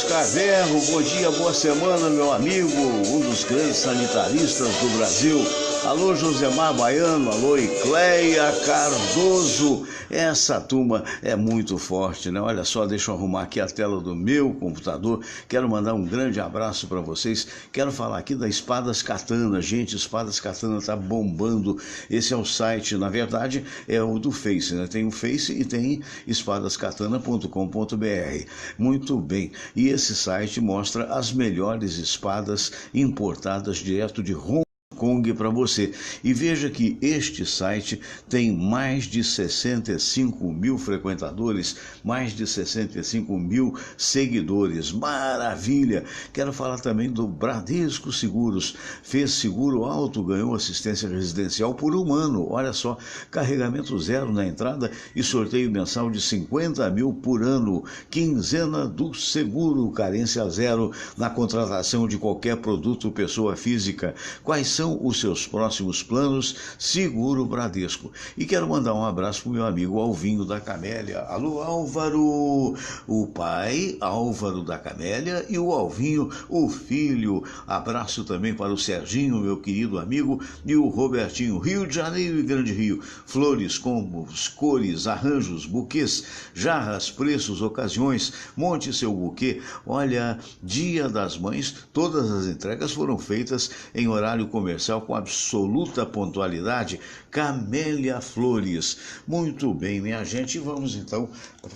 Oscar Verro, bom dia, boa semana, meu amigo, um dos grandes sanitaristas do Brasil. Alô, Josemar Baiano, alô, Icleia Cardoso. Essa turma é muito forte, né? Olha só, deixa eu arrumar aqui a tela do meu computador. Quero mandar um grande abraço para vocês. Quero falar aqui da Espadas Katana. Gente, Espadas Katana tá bombando. Esse é o site, na verdade, é o do Face, né? Tem o Face e tem espadascatana.com.br. Muito bem. E esse site mostra as melhores espadas importadas direto de Hong Kong para você. E veja que este site tem mais de 65 mil frequentadores, mais de 65 mil seguidores. Maravilha! Quero falar também do Bradesco Seguros. Fez seguro alto, ganhou assistência residencial por um ano. Olha só, carregamento zero na entrada e sorteio mensal de 50 mil por ano. Quinzena do seguro, carência zero na contratação de qualquer produto pessoa física. Quais são os seus próximos planos? Seguro Bradesco. E quero mandar um abraço para o meu amigo Alvinho da Camélia. Alô, Álvaro, o pai, Álvaro da Camélia, e o Alvinho, o filho. Abraço também para o Serginho, meu querido amigo, e o Robertinho. Rio de Janeiro e Grande Rio. Flores, combos, cores, arranjos, buquês, jarras, preços, ocasiões. Monte seu buquê. Olha, Dia das Mães, todas as entregas foram feitas em horário comercial com absoluta pontualidade. Camélia Flores. Muito bem, minha gente, vamos então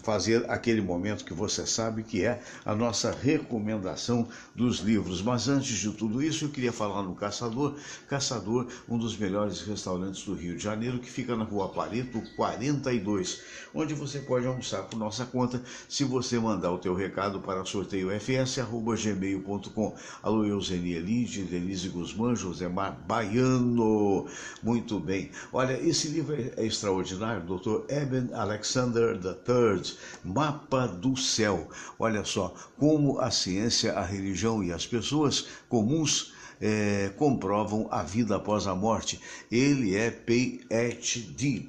fazer aquele momento que você sabe que é a nossa recomendação dos livros. Mas antes de tudo isso, eu queria falar no Caçador. Caçador, um dos melhores restaurantes do Rio de Janeiro, que fica na Rua Pareto 42, onde você pode almoçar por nossa conta se você mandar o teu recado para sorteiofs@gmail.com. Alô, Eusenia Elide, Denise Guzmán, Josemar Baiano. Muito bem. Olha, esse livro é extraordinário, Dr. Eben Alexander III, Mapa do Céu. Olha só, como a ciência, a religião e as pessoas comuns comprovam a vida após a morte. Ele é PhD,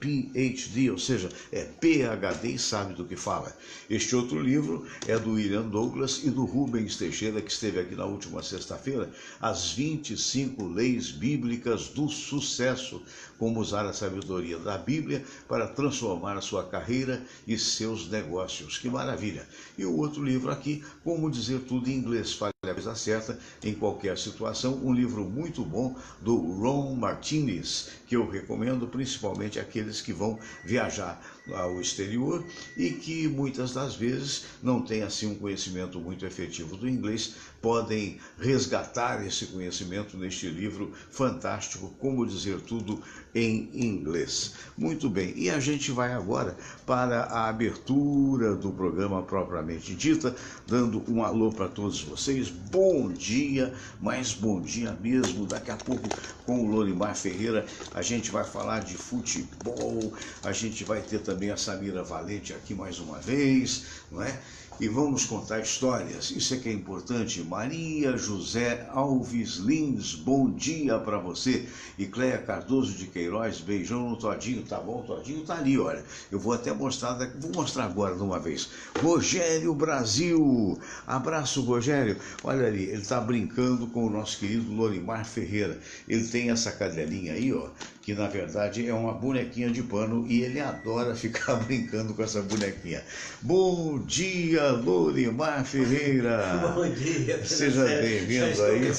ou seja, é PhD e sabe do que fala. Este outro livro é do William Douglas e do Rubens Teixeira, que esteve aqui na última sexta-feira, As 25 Leis Bíblicas do Sucesso, como usar a sabedoria da Bíblia para transformar a sua carreira e seus negócios. Que maravilha! E o outro livro aqui, Como Dizer Tudo em Inglês, fale a coisa certa em qualquer situação, um livro muito bom do Ron Martinez, que eu recomendo principalmente àqueles que vão viajar ao exterior e que muitas das vezes não têm assim um conhecimento muito efetivo do inglês, podem resgatar esse conhecimento neste livro fantástico, Como Dizer Tudo em Inglês. Muito bem, e a gente vai agora para a abertura do programa propriamente dita, dando um alô para todos vocês. Bom dia, mas bom dia mesmo. Daqui a pouco com o Lorimar Ferreira a gente vai falar de futebol, a gente vai ter também a Samira Valente aqui mais uma vez, não é? E vamos contar histórias, isso é que é importante. Maria José Alves Lins, bom dia para você. E Cleia Cardoso de Queiroz, beijão no Todinho, tá bom? O Todinho tá ali, olha. Eu vou até mostrar, vou mostrar agora de uma vez. Rogério Brasil, abraço Rogério. Olha ali, ele tá brincando com o nosso querido Lorimar Ferreira. Ele tem essa cadelinha aí, ó, que na verdade é uma bonequinha de pano e ele adora ficar brincando com essa bonequinha. Bom dia, Lorimar Ferreira. Bom dia. Seja bem-vindo aí.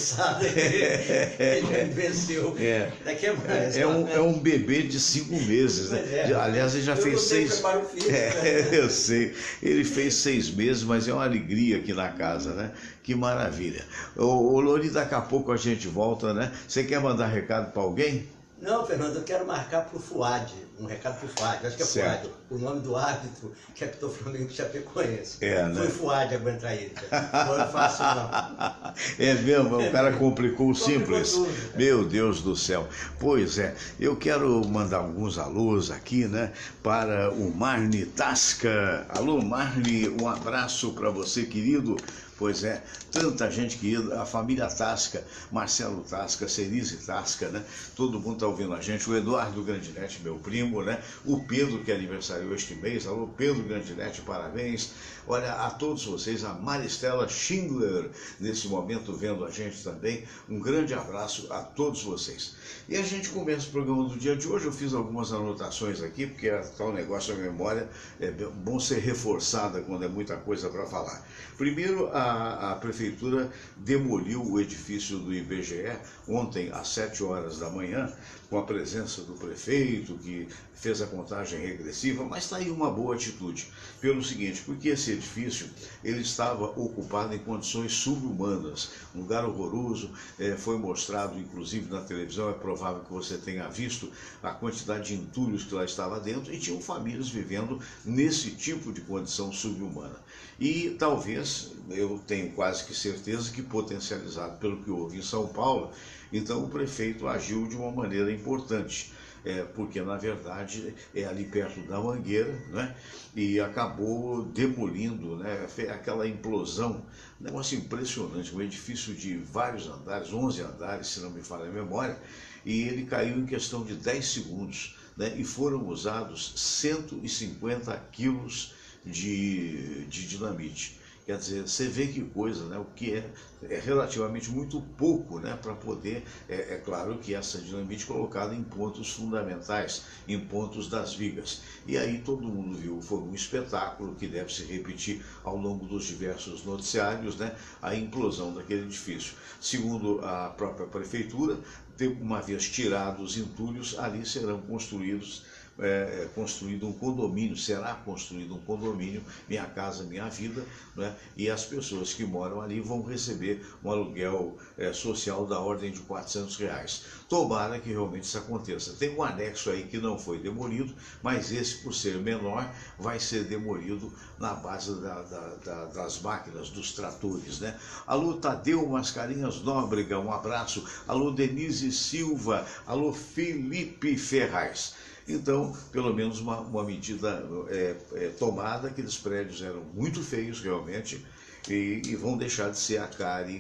Ele venceu. É um bebê de 5 meses, né? Aliás, ele já fez 6. Eu sei. Ele fez 6 meses, mas é uma alegria aqui na casa, né? Que maravilha. Ô Lori, daqui a pouco a gente volta, né? Você quer mandar recado para alguém? Não, Fernando, eu quero marcar para o Fuad, um recado para o Fuad, acho que é Fuad, o nome do árbitro que apitou o Flamengo Chapecoense. Né? Foi Fuad aguentar ele, não foi fácil não. É mesmo, o cara complicou o simples. Tudo, meu Deus do céu. Pois é, eu quero mandar alguns alôs aqui, né, para o Marni Tasca. Alô, Marni, um abraço para você, querido. Pois é, tanta gente querida, a família Tasca, Marcelo Tasca, Cerise Tasca, né? Todo mundo está ouvindo a gente, o Eduardo Grandinetti, meu primo, né? O Pedro, que aniversariou este mês, alô Pedro Grandinetti, parabéns. Olha, a todos vocês, a Maristela Schindler, nesse momento vendo a gente também, um grande abraço a todos vocês. E a gente começa o programa do dia de hoje, eu fiz algumas anotações aqui, porque tal negócio, a memória, é bom ser reforçada quando é muita coisa para falar. Primeiro, a prefeitura demoliu o edifício do IBGE ontem às 7 horas da manhã, com a presença do prefeito, que fez a contagem regressiva, mas está aí uma boa atitude. Pelo seguinte, porque esse edifício ele estava ocupado em condições subhumanas, um lugar horroroso, foi mostrado inclusive na televisão, é provável que você tenha visto a quantidade de entulhos que lá estava dentro, e tinham famílias vivendo nesse tipo de condição subhumana. E talvez, eu tenho quase que certeza que potencializado pelo que houve em São Paulo, então o prefeito agiu de uma maneira importante, porque na verdade é ali perto da Mangueira, né? E acabou demolindo, né? Aquela implosão, um negócio impressionante, um edifício de vários andares, 11 andares, se não me falha a memória, e ele caiu em questão de 10 segundos, né? E foram usados 150 quilos de dinamite. Quer dizer, você vê que coisa, né? O que é relativamente muito pouco, né? Para poder, é claro que essa dinamite colocada em pontos fundamentais, em pontos das vigas. E aí todo mundo viu, foi um espetáculo que deve se repetir ao longo dos diversos noticiários, né? A implosão daquele edifício. Segundo a própria prefeitura, uma vez tirados os entulhos, ali serão construído um condomínio, será construído um condomínio, Minha Casa Minha Vida, né? E as pessoas que moram ali vão receber um aluguel social da ordem de R$400. Tomara que realmente isso aconteça. Tem um anexo aí que não foi demolido, mas esse, por ser menor, vai ser demolido na base das máquinas, dos tratores, né? Alô Tadeu Mascarinhas Nóbrega, um abraço. Alô Denise Silva, alô Felipe Ferraz. Então, pelo menos uma medida tomada, aqueles prédios eram muito feios realmente e vão deixar de ser a care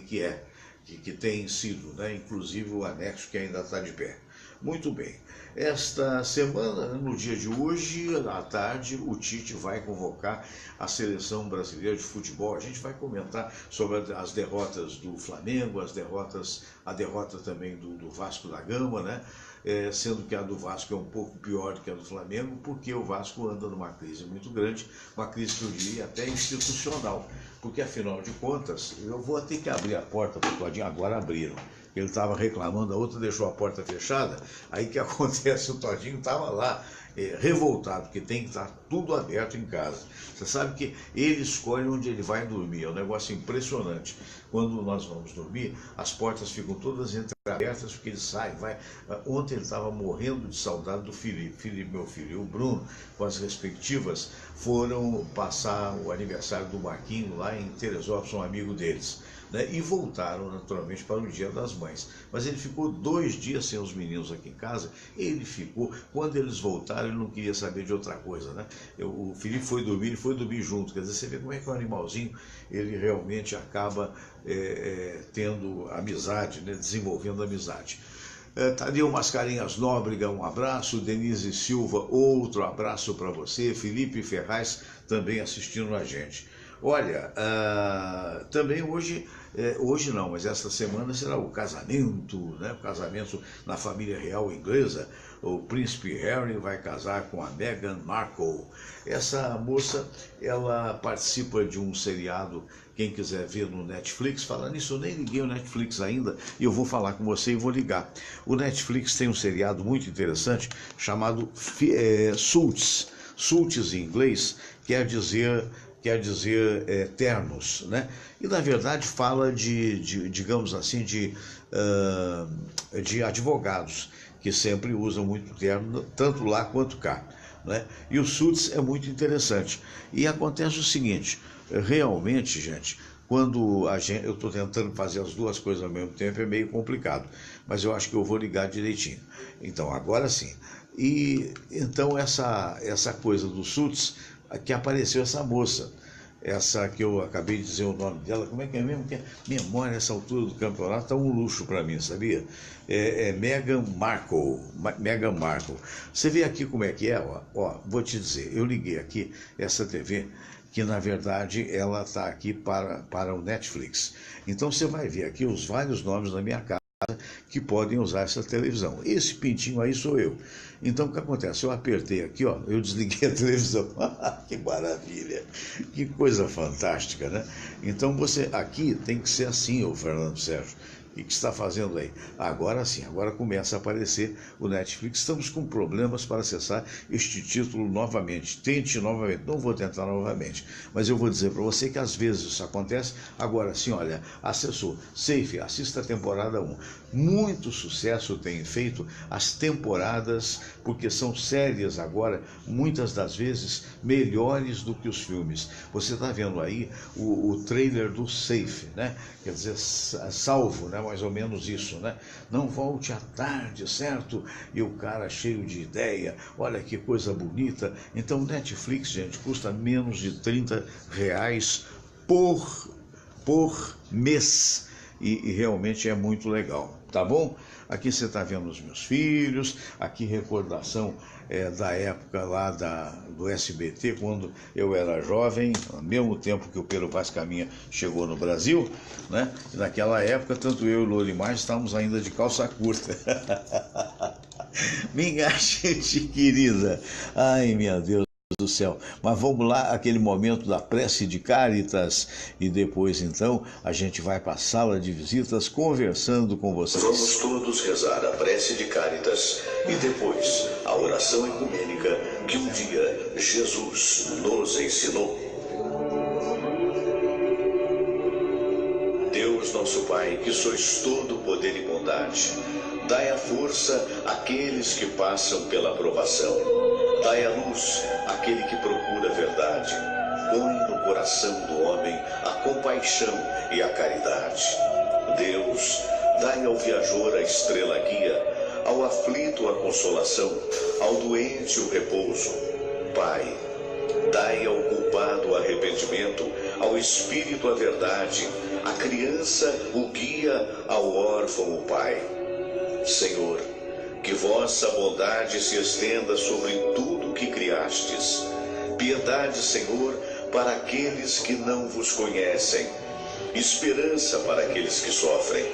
que tem sido, né? Inclusive o anexo que ainda está de pé. Muito bem. Esta semana, no dia de hoje, à tarde, o Tite vai convocar a seleção brasileira de futebol. A gente vai comentar sobre as derrotas do Flamengo, a derrota também do Vasco da Gama, né? Sendo que a do Vasco é um pouco pior do que a do Flamengo, porque o Vasco anda numa crise muito grande, uma crise que eu diria até institucional, porque afinal de contas, eu vou ter que abrir a porta para o Todinho, agora abriram. Ele estava reclamando, a outra deixou a porta fechada, aí que acontece, o Todinho estava lá, revoltado, porque tem que estar tudo aberto em casa. Você sabe que ele escolhe onde ele vai dormir, é um negócio impressionante. Quando nós vamos dormir, as portas ficam todas entreabertas, porque ele sai, vai. Ontem ele estava morrendo de saudade do Felipe, meu filho, e o Bruno, com as respectivas, foram passar o aniversário do Marquinho lá em Teresópolis, um amigo deles. Né, e voltaram naturalmente para o Dia das Mães. Mas ele ficou 2 dias sem os meninos aqui em casa. Ele ficou, quando eles voltaram, ele não queria saber de outra coisa, né? O Felipe foi dormir junto. Quer dizer, você vê como é que o animalzinho, ele realmente acaba tendo amizade, né? Desenvolvendo amizade. Tadeu Mascarinhas Nóbrega, um abraço. Denise Silva, outro abraço para você. Felipe Ferraz também assistindo a gente. Olha, também hoje não, mas esta semana será o casamento, né? O casamento na família real inglesa. O príncipe Harry vai casar com a Meghan Markle. Essa moça, ela participa de um seriado, quem quiser ver no Netflix. Falando nisso, eu nem liguei o Netflix ainda e eu vou falar com você e vou ligar. O Netflix tem um seriado muito interessante chamado Suits. Suits em inglês quer dizer ternos, né? E na verdade fala digamos assim, de advogados que sempre usam muito terno, tanto lá quanto cá, né? E o Suits é muito interessante. E acontece o seguinte, realmente, gente, quando eu estou tentando fazer as duas coisas ao mesmo tempo, é meio complicado, mas eu acho que eu vou ligar direitinho. Então, agora sim. E então essa coisa do Suits, que apareceu essa moça, essa que eu acabei de dizer o nome dela, como é que é mesmo? Que memória nessa altura do campeonato está um luxo para mim, sabia? É Meghan Markle. Meghan Markle. Você vê aqui como é que é, ó, vou te dizer, eu liguei aqui essa TV, que na verdade ela está aqui para o Netflix. Então você vai ver aqui os vários nomes da minha casa que podem usar essa televisão. Esse pintinho aí sou eu. Então o que acontece? Eu apertei aqui, ó, eu desliguei a televisão. Que maravilha! Que coisa fantástica, né? Então você aqui tem que ser assim, ô Fernando Sérgio. O que está fazendo aí? Agora sim, agora começa a aparecer o Netflix. Estamos com problemas para acessar este título novamente. Tente novamente. Não vou tentar novamente, mas eu vou dizer para você que às vezes isso acontece. Agora sim, olha, acessou. Safe, assista a temporada 1. Muito sucesso tem feito as temporadas, porque são séries agora, muitas das vezes, melhores do que os filmes. Você está vendo aí o trailer do Safe, né? Quer dizer, salvo, né? Mais ou menos isso, né? Não volte à tarde, certo? E o cara cheio de ideia, olha que coisa bonita. Então, Netflix, gente, custa menos de R$30 por mês. E realmente é muito legal, tá bom? Aqui você está vendo os meus filhos, aqui recordação da época lá do SBT, quando eu era jovem, ao mesmo tempo que o Pero Vaz Caminha chegou no Brasil, né? E naquela época, tanto eu e o Lorimar estávamos ainda de calça curta. Minha gente querida, ai meu Deus do céu, mas vamos lá, aquele momento da prece de Cáritas, e depois então a gente vai para a sala de visitas conversando com vocês. Vamos todos rezar a prece de Cáritas e depois a oração ecumênica que um dia Jesus nos ensinou. Deus nosso Pai, que sois todo poder e bondade, dai a força àqueles que passam pela provação. Dai a luz àquele que procura a verdade. Põe no coração do homem a compaixão e a caridade. Deus, dai ao viajor a estrela guia, ao aflito a consolação, ao doente o repouso. Pai, dai ao culpado o arrependimento, ao espírito a verdade, à criança o guia, ao órfão o pai. Senhor, que vossa bondade se estenda sobre tudo que criastes. Piedade, Senhor, para aqueles que não vos conhecem. Esperança para aqueles que sofrem.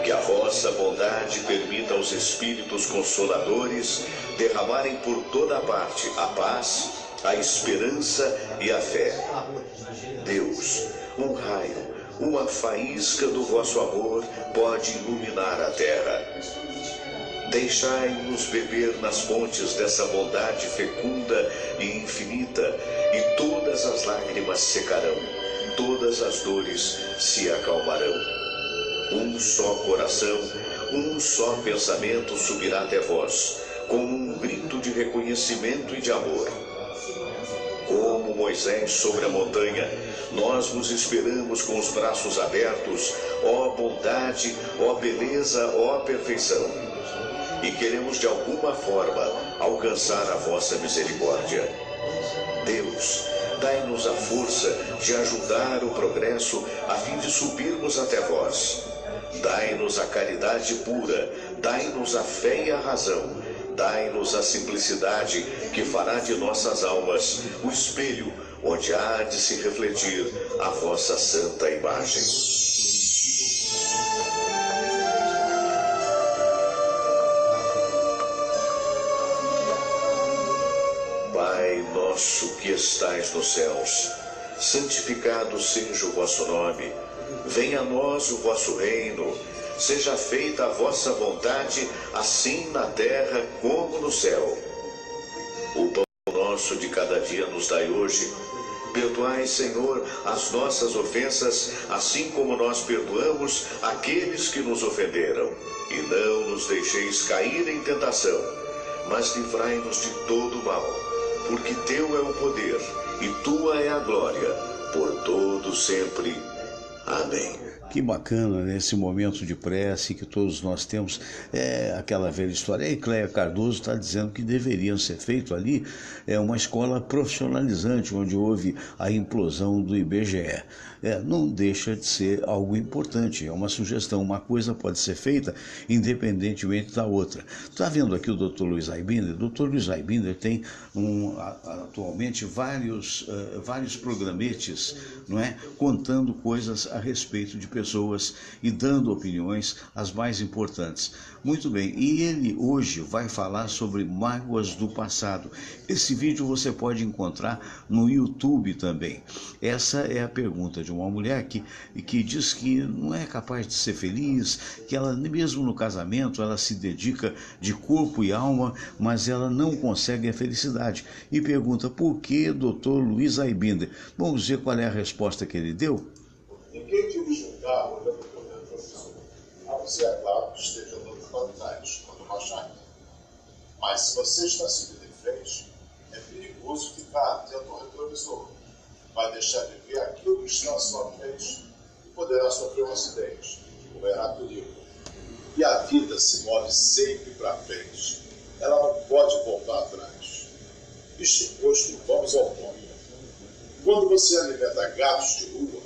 Que a vossa bondade permita aos Espíritos Consoladores derramarem por toda parte a paz, a esperança e a fé. Deus, um raio, uma faísca do vosso amor pode iluminar a terra. Deixai-nos beber nas fontes dessa bondade fecunda e infinita, e todas as lágrimas secarão, todas as dores se acalmarão. Um só coração, um só pensamento subirá até vós, como um grito de reconhecimento e de amor. Como Moisés sobre a montanha, nós vos esperamos com os braços abertos, ó bondade, ó beleza, ó perfeição. E queremos de alguma forma alcançar a vossa misericórdia. Deus, dai-nos a força de ajudar o progresso a fim de subirmos até vós. Dai-nos a caridade pura, dai-nos a fé e a razão, dai-nos a simplicidade que fará de nossas almas o espelho onde há de se refletir a vossa santa imagem. Pai nosso que estais nos céus, santificado seja o vosso nome. Venha a nós o vosso reino. Seja feita a vossa vontade, assim na terra como no céu. O pão nosso de cada dia nos dai hoje. Perdoai, Senhor, as nossas ofensas, assim como nós perdoamos aqueles que nos ofenderam. E não nos deixeis cair em tentação, mas livrai-nos de todo mal. Porque teu é o poder, e tua é a glória, por todo sempre. Amém. Que bacana, né? Esse momento de prece que todos nós temos, aquela velha história. E Cléia Cardoso está dizendo que deveria ser feito ali uma escola profissionalizante, onde houve a implosão do IBGE. Não deixa de ser algo importante, é uma sugestão, uma coisa pode ser feita independentemente da outra. Está vendo aqui o Dr. Luiz Aibinder? O Dr. Luiz Aibinder tem atualmente vários programetes, não é? Contando coisas a respeito de pessoas e dando opiniões as mais importantes. Muito bem, e ele hoje vai falar sobre mágoas do passado. Esse vídeo você pode encontrar no YouTube também. Essa é a pergunta de uma mulher que diz que não é capaz de ser feliz, que ela, mesmo no casamento, ela se dedica de corpo e alma, mas ela não consegue a felicidade. E pergunta, por que, Dr. Luiz Aibinder? Vamos ver qual é a resposta que ele deu? Ninguém te julgar olhando para o retrovisor. A não ser, é claro, que esteja dando qualidade quando baixar. Mas se você está seguindo em frente, é perigoso ficar atento ao retrovisor. Vai deixar de ver aquilo que está à sua frente e poderá sofrer um acidente, como era perigo. E a vida se move sempre para frente. Ela não pode voltar atrás. Isto posto, vamos ao ponto. Quando você alimenta gatos de rua,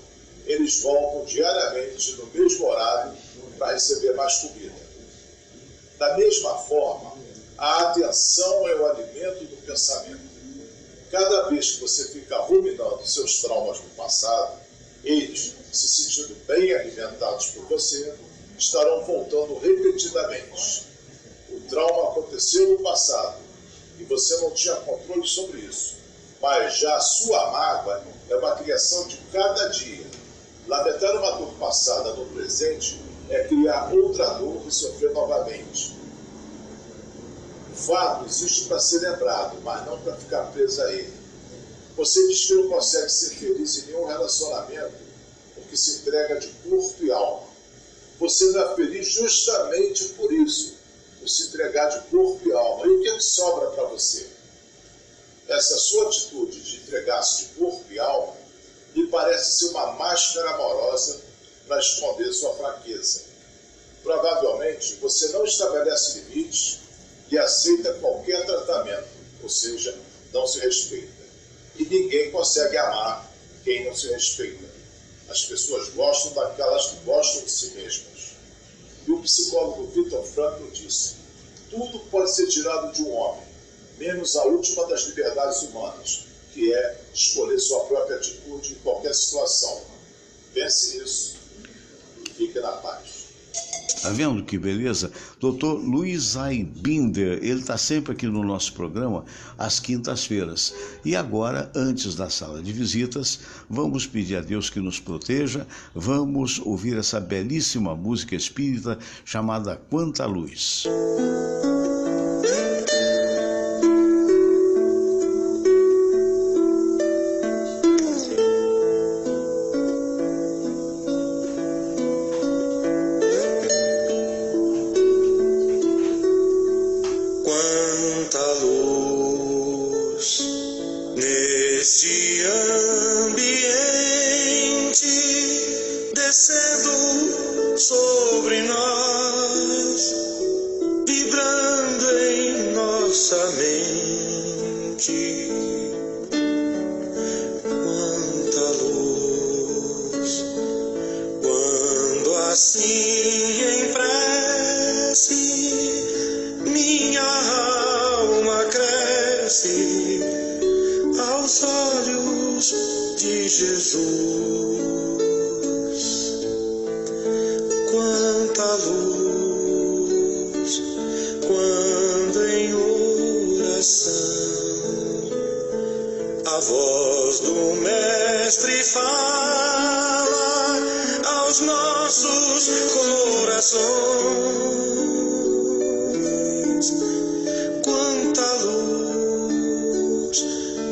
eles voltam diariamente no mesmo horário para receber mais comida. Da mesma forma, a atenção é o alimento do pensamento. Cada vez que você fica ruminando seus traumas do passado, eles, se sentindo bem alimentados por você, estarão voltando repetidamente. O trauma aconteceu no passado e você não tinha controle sobre isso, mas já a sua mágoa é uma criação de cada dia. Lamentar uma dor passada no presente é criar outra dor e sofrer novamente. O fato existe para ser lembrado, mas não para ficar preso a ele. Você diz que não consegue ser feliz em nenhum relacionamento porque se entrega de corpo e alma. Você não é feliz justamente por isso, por se entregar de corpo e alma. E o que é que sobra para você? Essa sua atitude de entregar-se de corpo e alma me parece ser uma máscara amorosa para esconder sua fraqueza. Provavelmente você não estabelece limites e aceita qualquer tratamento, ou seja, não se respeita. E ninguém consegue amar quem não se respeita. As pessoas gostam daquelas que gostam de si mesmas. E o psicólogo Viktor Frankl disse: tudo pode ser tirado de um homem, menos a última das liberdades humanas, que é escolher sua própria atitude em qualquer situação. Pense nisso e fique na paz. Tá vendo que beleza? Dr. Luiz Aibinder, ele está sempre aqui no nosso programa às quintas-feiras. E agora, antes da sala de visitas, vamos pedir a Deus que nos proteja, vamos ouvir essa belíssima música espírita chamada Quanta Luz.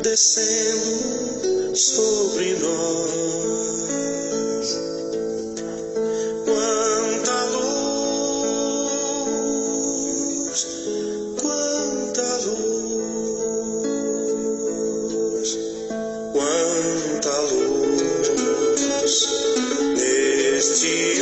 Descendo sobre nós, quanta luz, quanta luz, quanta luz neste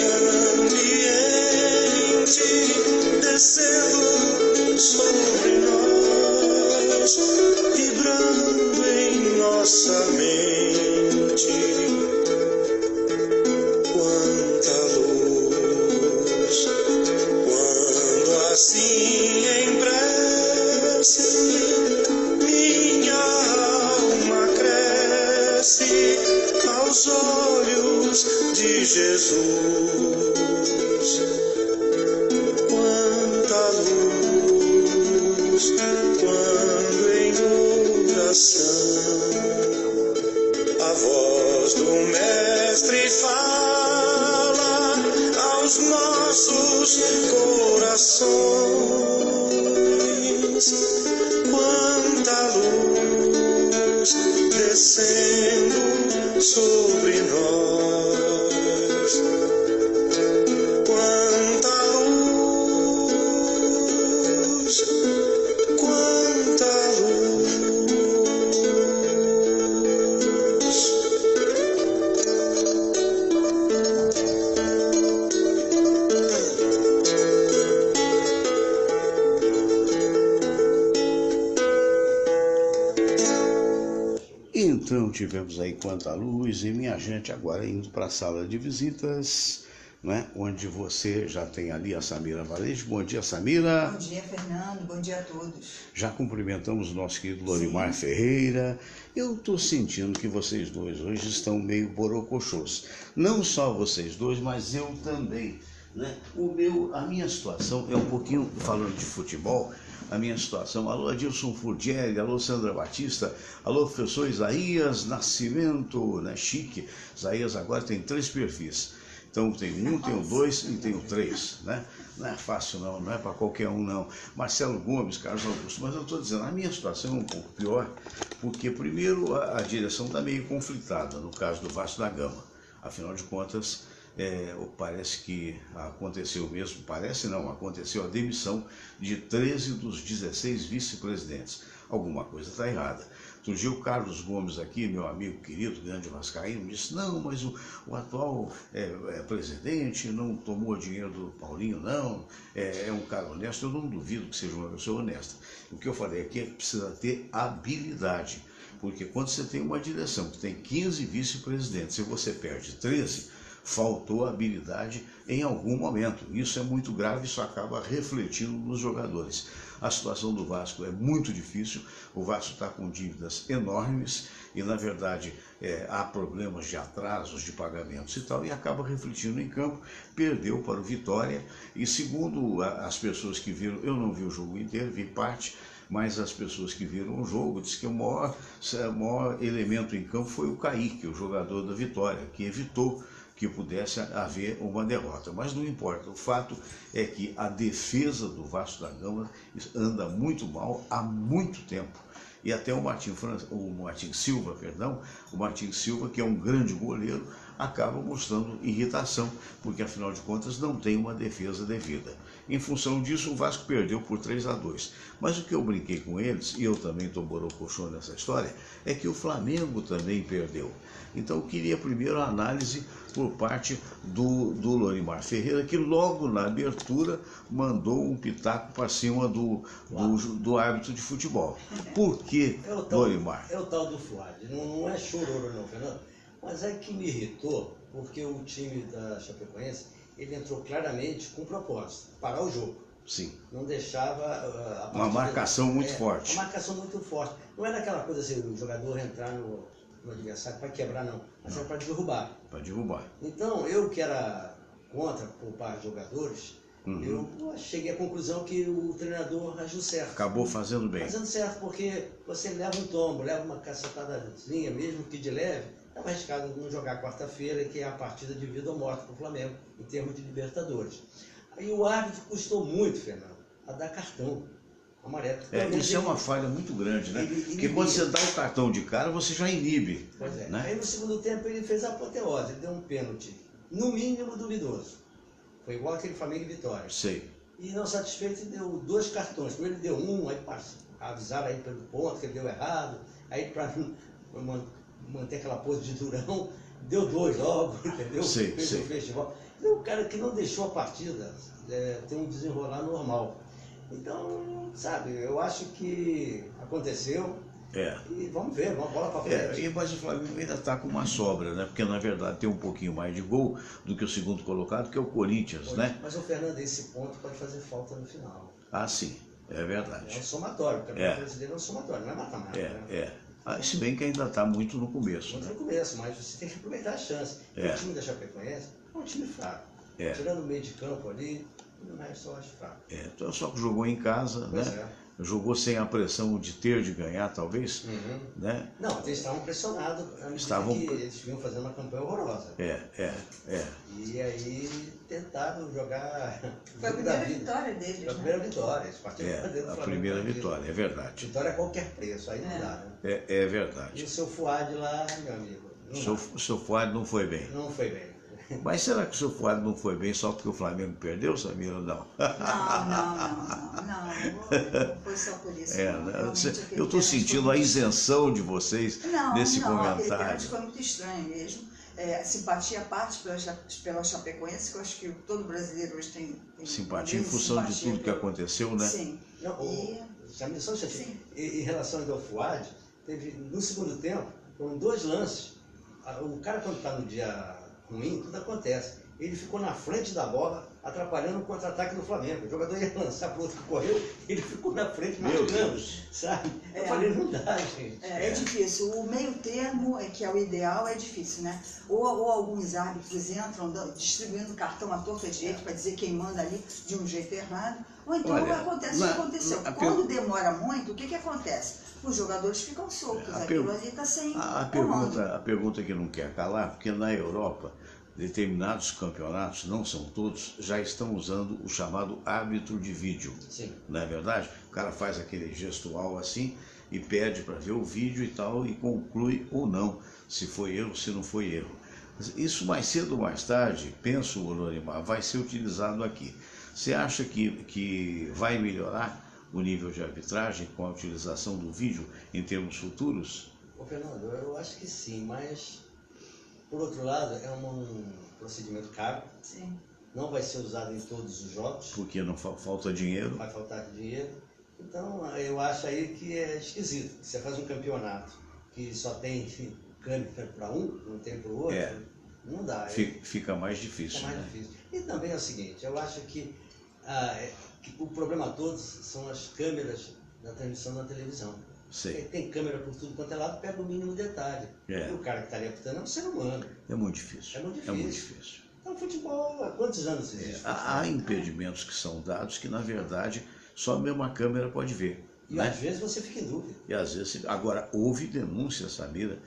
quando em oração a voz do Mestre fala aos nossos corações. Quanta luz descendo sobre nós, quanta luz, quanta luz. Então tivemos aí Quanta Luz, e minha gente, agora indo para a sala de visitas, né, onde você já tem ali a Samira Valente. Bom dia, Samira. Bom dia, Fernando. Bom dia a todos. Já cumprimentamos o nosso querido Lorimar Ferreira. Eu estou sentindo que vocês dois hoje estão meio borocochôs. Não só vocês dois, mas eu também, né? A minha situação é um pouquinho, falando de futebol, a minha situação. Alô, Adilson Furdieri, alô, Sandra Batista, alô, professor Isaías Nascimento, né? Chique. Isaías agora tem 3 perfis. Então tem um, tem o 2 e tem o 3, né? Não é fácil não, não é para qualquer um não. Marcelo Gomes, Carlos Augusto, mas eu estou dizendo, a minha situação é um pouco pior, porque primeiro a direção está meio conflitada, no caso do Vasco da Gama. Afinal de contas, parece que aconteceu mesmo, parece não, aconteceu a demissão de 13 dos 16 vice-presidentes. Alguma coisa está errada. Surgiu o Carlos Gomes aqui, meu amigo querido, grande vascaíno, disse, não, mas o atual presidente não tomou dinheiro do Paulinho, não, é um cara honesto. Eu não duvido que seja uma pessoa honesta. O que eu falei aqui é que precisa ter habilidade, porque quando você tem uma direção que tem 15 vice-presidentes e você perde 13, faltou habilidade em algum momento. Isso é muito grave, isso acaba refletindo nos jogadores. A situação do Vasco é muito difícil, o Vasco está com dívidas enormes e, na verdade, há problemas de atrasos de pagamentos e tal, e acaba refletindo em campo. Perdeu para o Vitória e, segundo as pessoas que viram, eu não vi o jogo inteiro, vi parte, mas as pessoas que viram o jogo dizem que o maior elemento em campo foi o Kaique, o jogador da Vitória, que evitou que pudesse haver uma derrota. Mas não importa, o fato é que a defesa do Vasco da Gama anda muito mal há muito tempo. E até o Martin Silva, que é um grande goleiro, acaba mostrando irritação, porque afinal de contas não tem uma defesa devida. Em função disso, o Vasco perdeu por 3-2. Mas o que eu brinquei com eles, e eu também estou borocochô nessa história, é que o Flamengo também perdeu. Então eu queria primeiro a análise por parte do Lorimar Ferreira, que logo na abertura mandou um pitaco para cima do árbitro de futebol. Por que, Lorimar? É o tal do Fuad. Não é chororô não, Fernando. Mas é que me irritou, porque o time da Chapecoense, ele entrou claramente com propósito, parar o jogo. Sim. Não deixava uma marcação muito forte. Uma marcação muito forte. Não era aquela coisa assim, o jogador entrar no adversário para quebrar, não. Mas era para derrubar. Para derrubar. Então, eu que era contra poupar jogadores, eu cheguei à conclusão que o treinador agiu certo. Acabou fazendo bem. Fazendo certo, porque você leva um tombo, leva uma cacetadazinha, mesmo que de leve, estava arriscado não jogar quarta-feira, que é a partida de vida ou morte para o Flamengo, em termos de Libertadores. Aí o árbitro custou muito, Fernando, a dar cartão amarelo. Isso é uma falha muito grande, né? Porque quando você dá o cartão de cara, você já inibe. Pois é. Né? Aí no segundo tempo ele fez a apoteose, ele deu um pênalti, no mínimo duvidoso. Foi igual aquele Flamengo e Vitória. Sei. E não satisfeito, ele deu 2 cartões. Primeiro ele deu um, aí avisaram aí pelo ponto que ele deu errado. Aí para manter aquela pose de durão, deu 2 logo, entendeu? Sei, fez o festival. Então o cara que não deixou a partida tem um desenrolar normal. Então, sabe, eu acho que aconteceu. E vamos ver, vamos bola para frente. Mas o Flamengo ainda está com uma sobra, né? Porque na verdade tem um pouquinho mais de gol do que o segundo colocado, que é o Corinthians, né? Mas o Fernando, esse ponto pode fazer falta no final. Ah, sim, é verdade. É um somatório, o campeonato brasileiro é um somatório, não é mata-mata. Se bem que ainda está muito no começo. Muito no começo, mas você tem que aproveitar a chance. O time da Chapecoense é um time fraco. Tirando o meio de campo ali, o resto eu acho fraco. Então, só que jogou em casa, né? Jogou sem a pressão de ter de ganhar, talvez, né? Não, eles estavam pressionados, eles vinham fazendo uma campanha horrorosa. E aí tentaram jogar. Foi a primeira vitória deles. Foi a primeira vitória, eles partiram dentro do A Flamengo. primeira vitória, é verdade. Vitória a qualquer preço, aí não dá, né? É verdade. E o seu Fuad lá, meu amigo. O seu Fuad não foi bem. Não foi bem. Mas será que o seu Fuad não foi bem só porque o Flamengo perdeu, Samira, ou não? Não foi só por isso. Eu estou sentindo a isenção de vocês nesse comentário. Aquele pênalti foi muito estranho mesmo. Simpatia à parte pela Chapecoense, que eu acho que todo brasileiro hoje tem simpatia em função de tudo que aconteceu, né? Sim. Em relação ao Fuad, teve, no segundo tempo, foram 2 lances. O cara, quando está no dia ruim, tudo acontece. Ele ficou na frente da bola, atrapalhando o contra-ataque do Flamengo. O jogador ia lançar para o outro que correu, ele ficou na frente marcando, sabe? Eu falei, não dá, gente. É difícil. O meio termo, que é o ideal, é difícil, né? Ou alguns árbitros entram distribuindo cartão à torta direito para dizer quem manda ali de um jeito errado. Ou então acontece o que aconteceu. Quando demora muito, o que acontece? Os jogadores ficam soltos. Aquilo ali está sem comando. A pergunta que não quer calar, porque na Europa determinados campeonatos, não são todos, já estão usando o chamado árbitro de vídeo. Sim. Não é verdade? O cara faz aquele gestual assim e pede para ver o vídeo e tal e conclui ou não se foi erro, se não foi erro. Isso mais cedo ou mais tarde, penso, Lorimar, vai ser utilizado aqui. Você acha que vai melhorar o nível de arbitragem com a utilização do vídeo em termos futuros? Ô, Fernando, eu acho que sim, mas por outro lado é um procedimento caro. Sim. Não vai ser usado em todos os jogos. Porque não falta dinheiro. Vai faltar dinheiro. Então eu acho aí que é esquisito. Você faz um campeonato que só tem câmera para um, não tem para o outro. Não dá. Fica mais difícil. Fica mais difícil. E também é o seguinte, eu acho que o problema todo são as câmeras da transmissão na televisão. Tem câmera por tudo quanto é lado, pega o mínimo detalhe. E o cara que está ali apitando é um ser humano. É muito difícil. É muito difícil. Então, futebol, há quantos anos existe? Há impedimentos que são dados que, na verdade, só mesmo a câmera pode ver. E às vezes você fica em dúvida. E às vezes, agora, houve denúncia, Samira,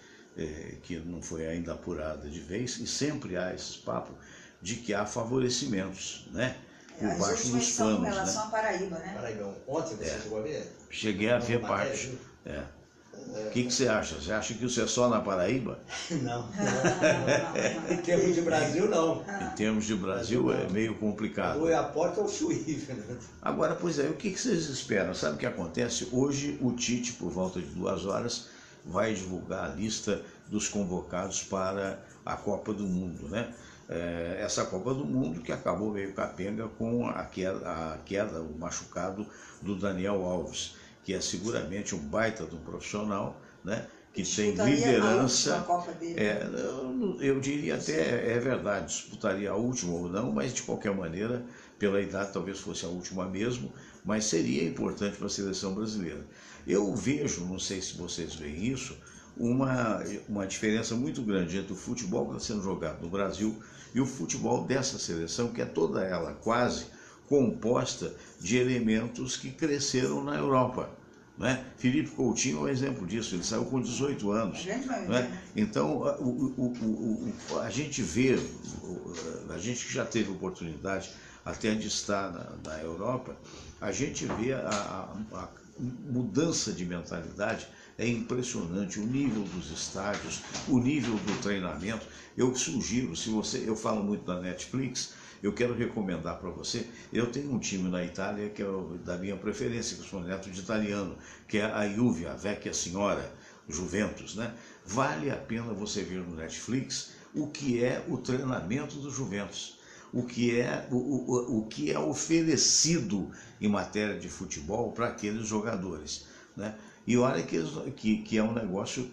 que não foi ainda apurada de vez, e sempre há esse papo de que há favorecimentos, né? Por baixo dos panos, em relação à Paraíba, né? Paraíba, ontem você chegou a ver? Cheguei a ver parte. O que você acha? Você acha que isso é só na Paraíba? Não. Em termos de Brasil, não. Em termos de Brasil é meio complicado. Ou é a porta ou o chuí. Agora, pois é, o que vocês esperam? Sabe o que acontece? Hoje o Tite, por volta de 2 horas, vai divulgar a lista dos convocados para a Copa do Mundo, né? Essa Copa do Mundo que acabou meio capenga com a queda, o machucado do Daniel Alves, que é seguramente um baita de um profissional, né? Que tem liderança. A Copa dele. Eu diria até, é verdade, disputaria a última ou não, mas de qualquer maneira, pela idade talvez fosse a última mesmo, mas seria importante para a seleção brasileira. Eu vejo, não sei se vocês veem isso, uma diferença muito grande entre o futebol que está sendo jogado no Brasil e o futebol dessa seleção, que é toda ela quase composta de elementos que cresceram na Europa. Né? Felipe Coutinho é um exemplo disso, ele saiu com 18 anos. Né? Então, a gente vê, a gente que já teve oportunidade até de estar na Europa, a gente vê a mudança de mentalidade. É impressionante o nível dos estádios, o nível do treinamento. Eu sugiro, eu falo muito da Netflix, eu quero recomendar para você, eu tenho um time na Itália que é da minha preferência, que eu sou neto de italiano, que é a Juve, a Vecchia Signora, Juventus, né? Vale a pena você ver no Netflix o que é o treinamento do Juventus, o que é oferecido em matéria de futebol para aqueles jogadores, né? E olha que é um negócio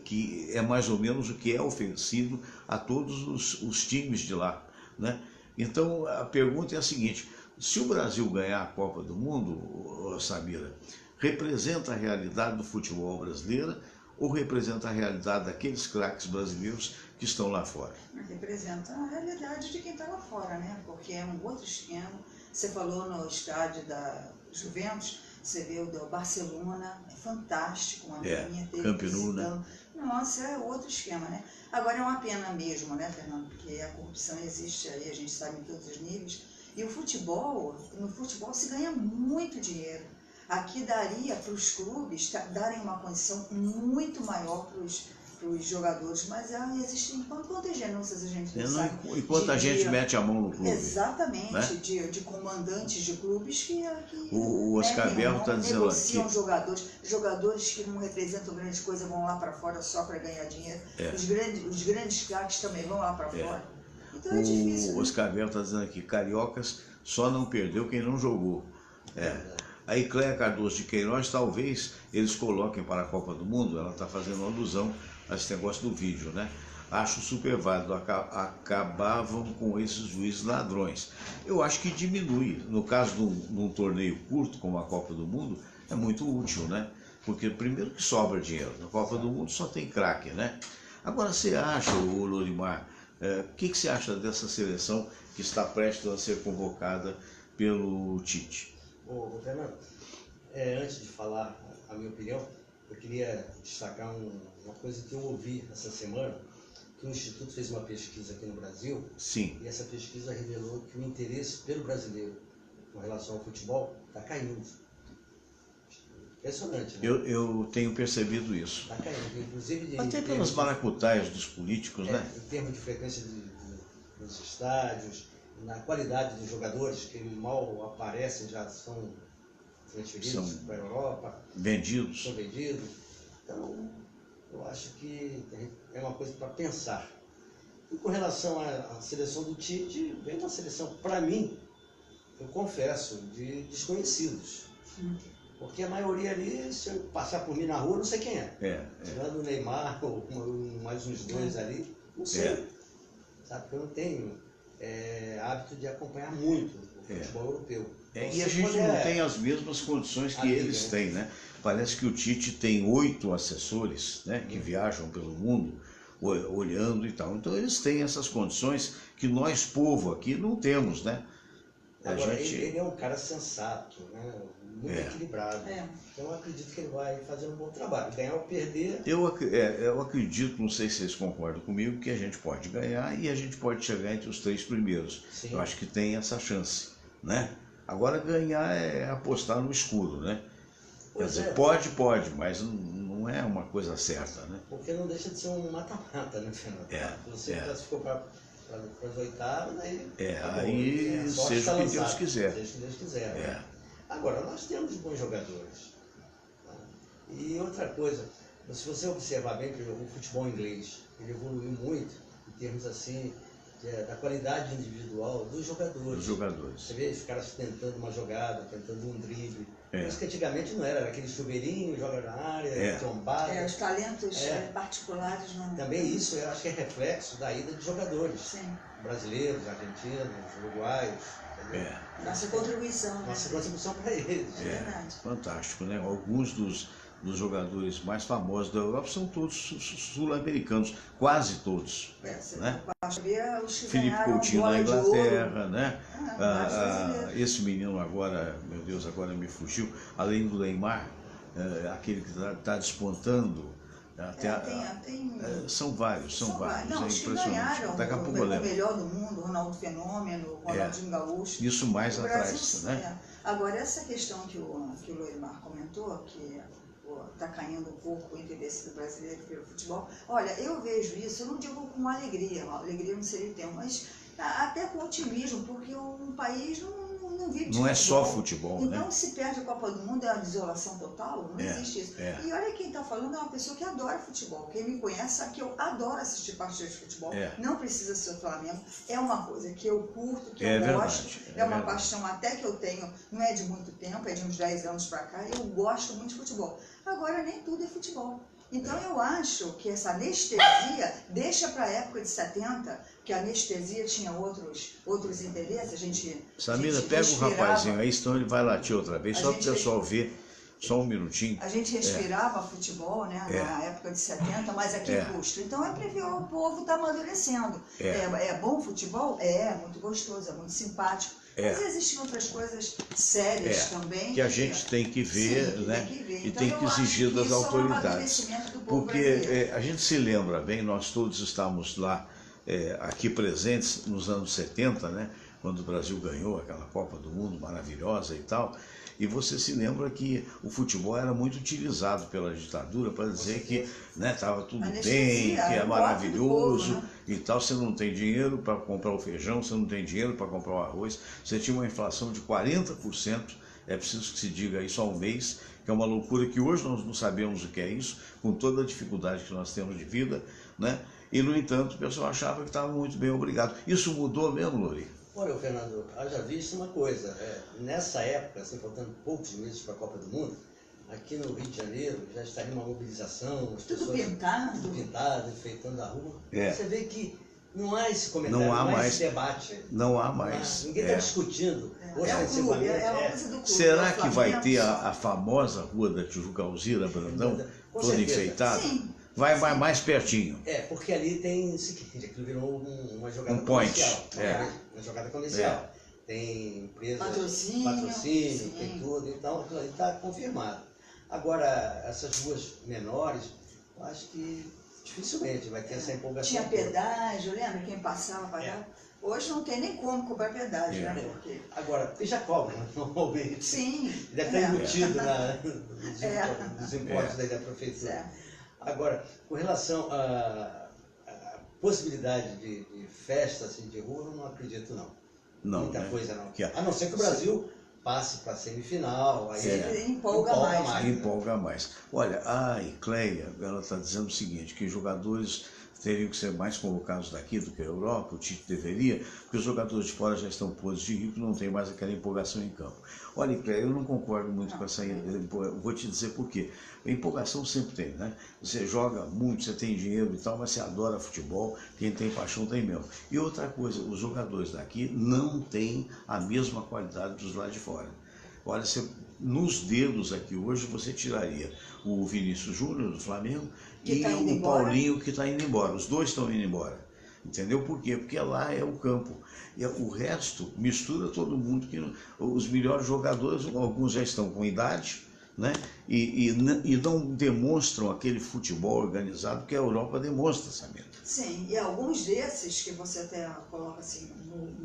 que é mais ou menos o que é oferecido a todos os times de lá, né? Então a pergunta é a seguinte: se o Brasil ganhar a Copa do Mundo, Samira, representa a realidade do futebol brasileiro ou representa a realidade daqueles craques brasileiros que estão lá fora? Representa a realidade de quem está lá fora, né? Porque é um outro esquema, Você falou no estádio da Juventus, você vê o do Barcelona, é fantástico, uma linha Camp Nou, né? Nossa, é outro esquema, né? Agora é uma pena mesmo, né, Fernando? Porque a corrupção existe aí, a gente sabe em todos os níveis. E o futebol, no futebol se ganha muito dinheiro. Aqui daria para os clubes darem uma condição muito maior para os jogadores, mas existem quantas denúncias a gente não sabe. Enquanto a gente mete a mão no clube. Exatamente, né? de comandantes de clubes que o Oscar Berro está dizendo negociam jogadores que não representam grande coisa vão lá para fora só para ganhar dinheiro. Os grandes craques também vão lá para fora. Então é difícil. O Oscar Berro está dizendo aqui, cariocas só não perdeu quem não jogou. Aí Cléia Cardoso de Queiroz, talvez eles coloquem para a Copa do Mundo, ela está fazendo uma alusão a esse negócio do vídeo, né? Acho super válido, acabavam com esses juízes ladrões. Eu acho que diminui, no caso de um torneio curto como a Copa do Mundo, é muito útil, né? Porque primeiro que sobra dinheiro, na Copa do Mundo só tem craque, né? Agora você acha, o Lorimar, o que você acha dessa seleção que está prestes a ser convocada pelo Tite? Ô Fernando, antes de falar a minha opinião, eu queria destacar uma coisa que eu ouvi essa semana, que o Instituto fez uma pesquisa aqui no Brasil. Sim. E essa pesquisa revelou que o interesse pelo brasileiro com relação ao futebol está caindo. Impressionante, né? Eu tenho percebido isso. Está caindo, inclusive... Até pelas maracutaias dos políticos, né? Em termos de frequência nos estádios, na qualidade dos jogadores, que mal aparecem, já são transferidos para a Europa. Vendidos. São vendidos. Então, eu acho que é uma coisa para pensar. E com relação à seleção do Tite, vem uma seleção, para mim, eu confesso, de desconhecidos. Porque a maioria ali, se eu passar por mim na rua, não sei quem é. Tirando o Neymar, ou mais uns dois ali, não sei. Sabe, porque eu não tenho hábito de acompanhar muito o futebol europeu. E a gente não tem as mesmas condições que eles têm, né? Parece que o Tite tem 8 assessores, né, que viajam pelo mundo olhando e tal. Então eles têm essas condições que nós, povo aqui, não temos, né? Agora, ele é um cara sensato, né? Muito equilibrado. Então eu acredito que ele vai fazer um bom trabalho. Ganhar ou perder... Eu acredito, não sei se vocês concordam comigo, que a gente pode ganhar e a gente pode chegar entre os 3 primeiros. Sim. Eu acho que tem essa chance, né? Agora ganhar é apostar no escuro, né? Quer dizer, pode, mas não é uma coisa certa, né? Porque não deixa de ser um mata-mata, né, Fernando? Você classificou para as oitavas, aí... aí seja o que Deus quiser. Seja o que Deus quiser. Né? Agora, nós temos bons jogadores. Né? E outra coisa, se você observar bem que o futebol inglês, ele evoluiu muito em termos assim, da qualidade individual dos jogadores. Você vê os caras tentando uma jogada, tentando um drible. Isso que antigamente não era aquele chuveirinho, joga na área, trombada. Os talentos particulares não. Também isso eu acho que é reflexo da ida de jogadores. Sim. Brasileiros, argentinos, uruguaios. Nossa contribuição. Nossa contribuição para eles. Verdade. Fantástico, né? Alguns dos jogadores mais famosos da Europa são todos sul-americanos, quase todos. Né? Felipe Coutinho na Inglaterra, né? Esse menino agora, meu Deus, agora me fugiu, além do Neymar, aquele que está despontando. São vários, Não, é impressionante. ganharam Daqui a pouco o melhor do mundo, Ronaldo Fenômeno, Ronaldinho Gaúcho. Isso mais atrás, Brasil, né? Agora, essa questão que o Lorimar comentou, que está caindo um pouco o interesse do brasileiro pelo futebol, olha, eu vejo isso, eu não digo com alegria não seria o termo, mas até com otimismo, porque um país não vive de não futebol. É só futebol, então, né? se perde a Copa do Mundo, é uma desolação total, não existe isso. E olha quem está falando é uma pessoa que adora futebol. Quem me conhece sabe que eu adoro assistir partidas de futebol. Não precisa ser o Flamengo. É uma coisa que eu curto, que eu gosto. É uma paixão até que eu tenho, não é de muito tempo, é de uns 10 anos para cá. Eu gosto muito de futebol. Agora, nem tudo é futebol. Então eu acho que essa anestesia deixa para a época de 70, que a anestesia tinha outros interesses, a gente... Samira, pega o rapazinho aí, senão ele vai latir outra vez, só para o pessoal ver, só um minutinho. A gente respirava futebol, né, na época de 70, mas a que custo? Então é para ver o povo tá amadurecendo. É bom futebol? É muito gostoso, é muito simpático. Mas existem outras coisas sérias também. Que a gente tem que ver, sim, né? Tem que ver. E Então, tem que exigir das autoridades. Porque a gente se lembra bem, nós todos estávamos lá, aqui presentes nos anos 70, né? Quando o Brasil ganhou aquela Copa do Mundo maravilhosa e tal. E você se lembra que o futebol era muito utilizado pela ditadura para dizer que estava tudo bem, que é maravilhoso e tal. Você não tem dinheiro para comprar o feijão, você não tem dinheiro para comprar o arroz. Você tinha uma inflação de 40%, é preciso que se diga isso ao mês, que é uma loucura que hoje nós não sabemos o que é isso, com toda a dificuldade que nós temos de vida, né? E, no entanto, o pessoal achava que estava muito bem, obrigado. Isso mudou mesmo, Lori? Olha, Fernando, haja visto uma coisa, nessa época, assim, faltando poucos meses para a Copa do Mundo, aqui no Rio de Janeiro já estaria uma mobilização, as pessoas tudo pintado, enfeitando a rua. Você vê que não há esse comentário, não há esse debate. Não há mais. Ninguém está discutindo. Será que vai ter a famosa Rua da Tijuca Alzira Brandão, toda enfeitada? Sim. Vai mais pertinho. Porque ali tem o seguinte, aquilo virou uma jogada comercial. Uma jogada comercial. Tem empresa, patrocínio, tem tudo, então aquilo ali está confirmado. Agora, essas ruas menores, eu acho que dificilmente vai ter essa empolgação. Tinha pedágio, lembra? Quem passava pagava. Hoje não tem nem como cobrar pedágio, né? Porque... Agora, já cobra, normalmente. Sim. Deve estar embutido nos impostos da prefeitura. Agora, com relação à possibilidade de festa assim, de rua, eu não acredito não. Muita coisa não. A não ser que o Brasil passe para a semifinal, aí empolga mais. Olha, a Icleia, ela está dizendo o seguinte, que os jogadores teriam que ser mais convocados daqui do que a Europa, o Tite deveria, porque os jogadores de fora já estão podres de rico, não tem mais aquela empolgação em campo. Olha, Cléia, eu não concordo muito com essa... Vou te dizer por quê. A empolgação sempre tem, né? Você joga muito, você tem dinheiro e tal, mas você adora futebol, quem tem paixão tem mesmo. E outra coisa, os jogadores daqui não têm a mesma qualidade dos lá de fora. Olha, nos dedos aqui hoje você tiraria o Vinícius Júnior do Flamengo e o Paulinho que está indo embora. Os dois estão indo embora. Entendeu? Por quê? Porque lá é o campo. E o resto mistura todo mundo. Os melhores jogadores, alguns já estão com idade, né? E não demonstram aquele futebol organizado que a Europa demonstra, Samira. Sim, e alguns desses que você até coloca assim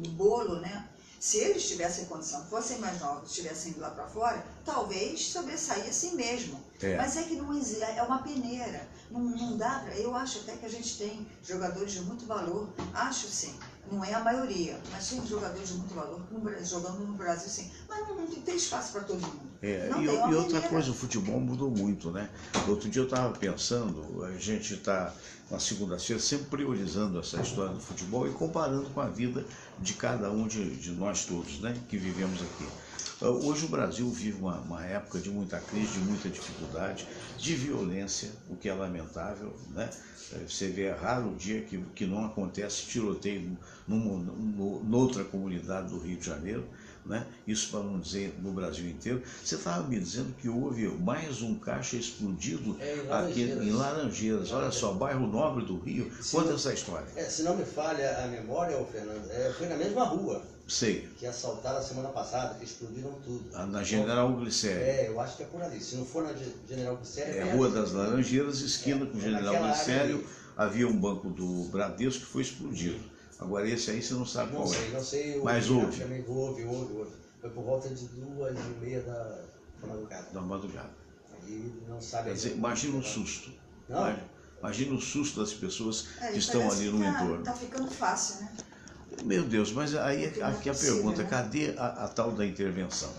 no bolo, né? Se eles tivessem condição, fossem mais novos, estivessem indo lá para fora, talvez sobressaíssem mesmo. Mas é que não existe, é uma peneira. Não dá pra. Eu acho até que a gente tem jogadores de muito valor, acho sim. Não é a maioria, mas tem jogadores de muito valor jogando no Brasil sim. Mas não tem espaço para todo mundo. E outra coisa, o futebol mudou muito, né? Outro dia eu estava pensando, a gente está na segunda-feira sempre priorizando essa história do futebol e comparando com a vida de cada um de nós todos, né? Que vivemos aqui. Hoje o Brasil vive uma época de muita crise, de muita dificuldade, de violência, o que é lamentável, né? Você vê, é raro o dia que não acontece tiroteio noutra comunidade do Rio de Janeiro, né? Isso para não dizer no Brasil inteiro. Você estava me dizendo que houve mais um caixa explodido aqui em Laranjeiras. Olha só, bairro nobre do Rio. Conta essa história. Se não me falha a memória, Fernando, foi na mesma rua. Sei. Que assaltaram a semana passada, que explodiram tudo. Na General Glicério. Eu acho que é por ali. Se não for na General Glicério... É a Rua das Laranjeiras, esquina com General Glicério. Havia um banco do Bradesco que foi explodido. Agora esse aí você não sabe qual é. Não sei. Mas houve. Houve. Foi por volta de 2h30 da madrugada. Da madrugada. Aí não sabe... Quer dizer, imagina o susto. Não? Imagina o susto das pessoas que estão ali no entorno. Está ficando fácil, né? Meu Deus, mas aí aqui a pergunta, cadê a tal da intervenção?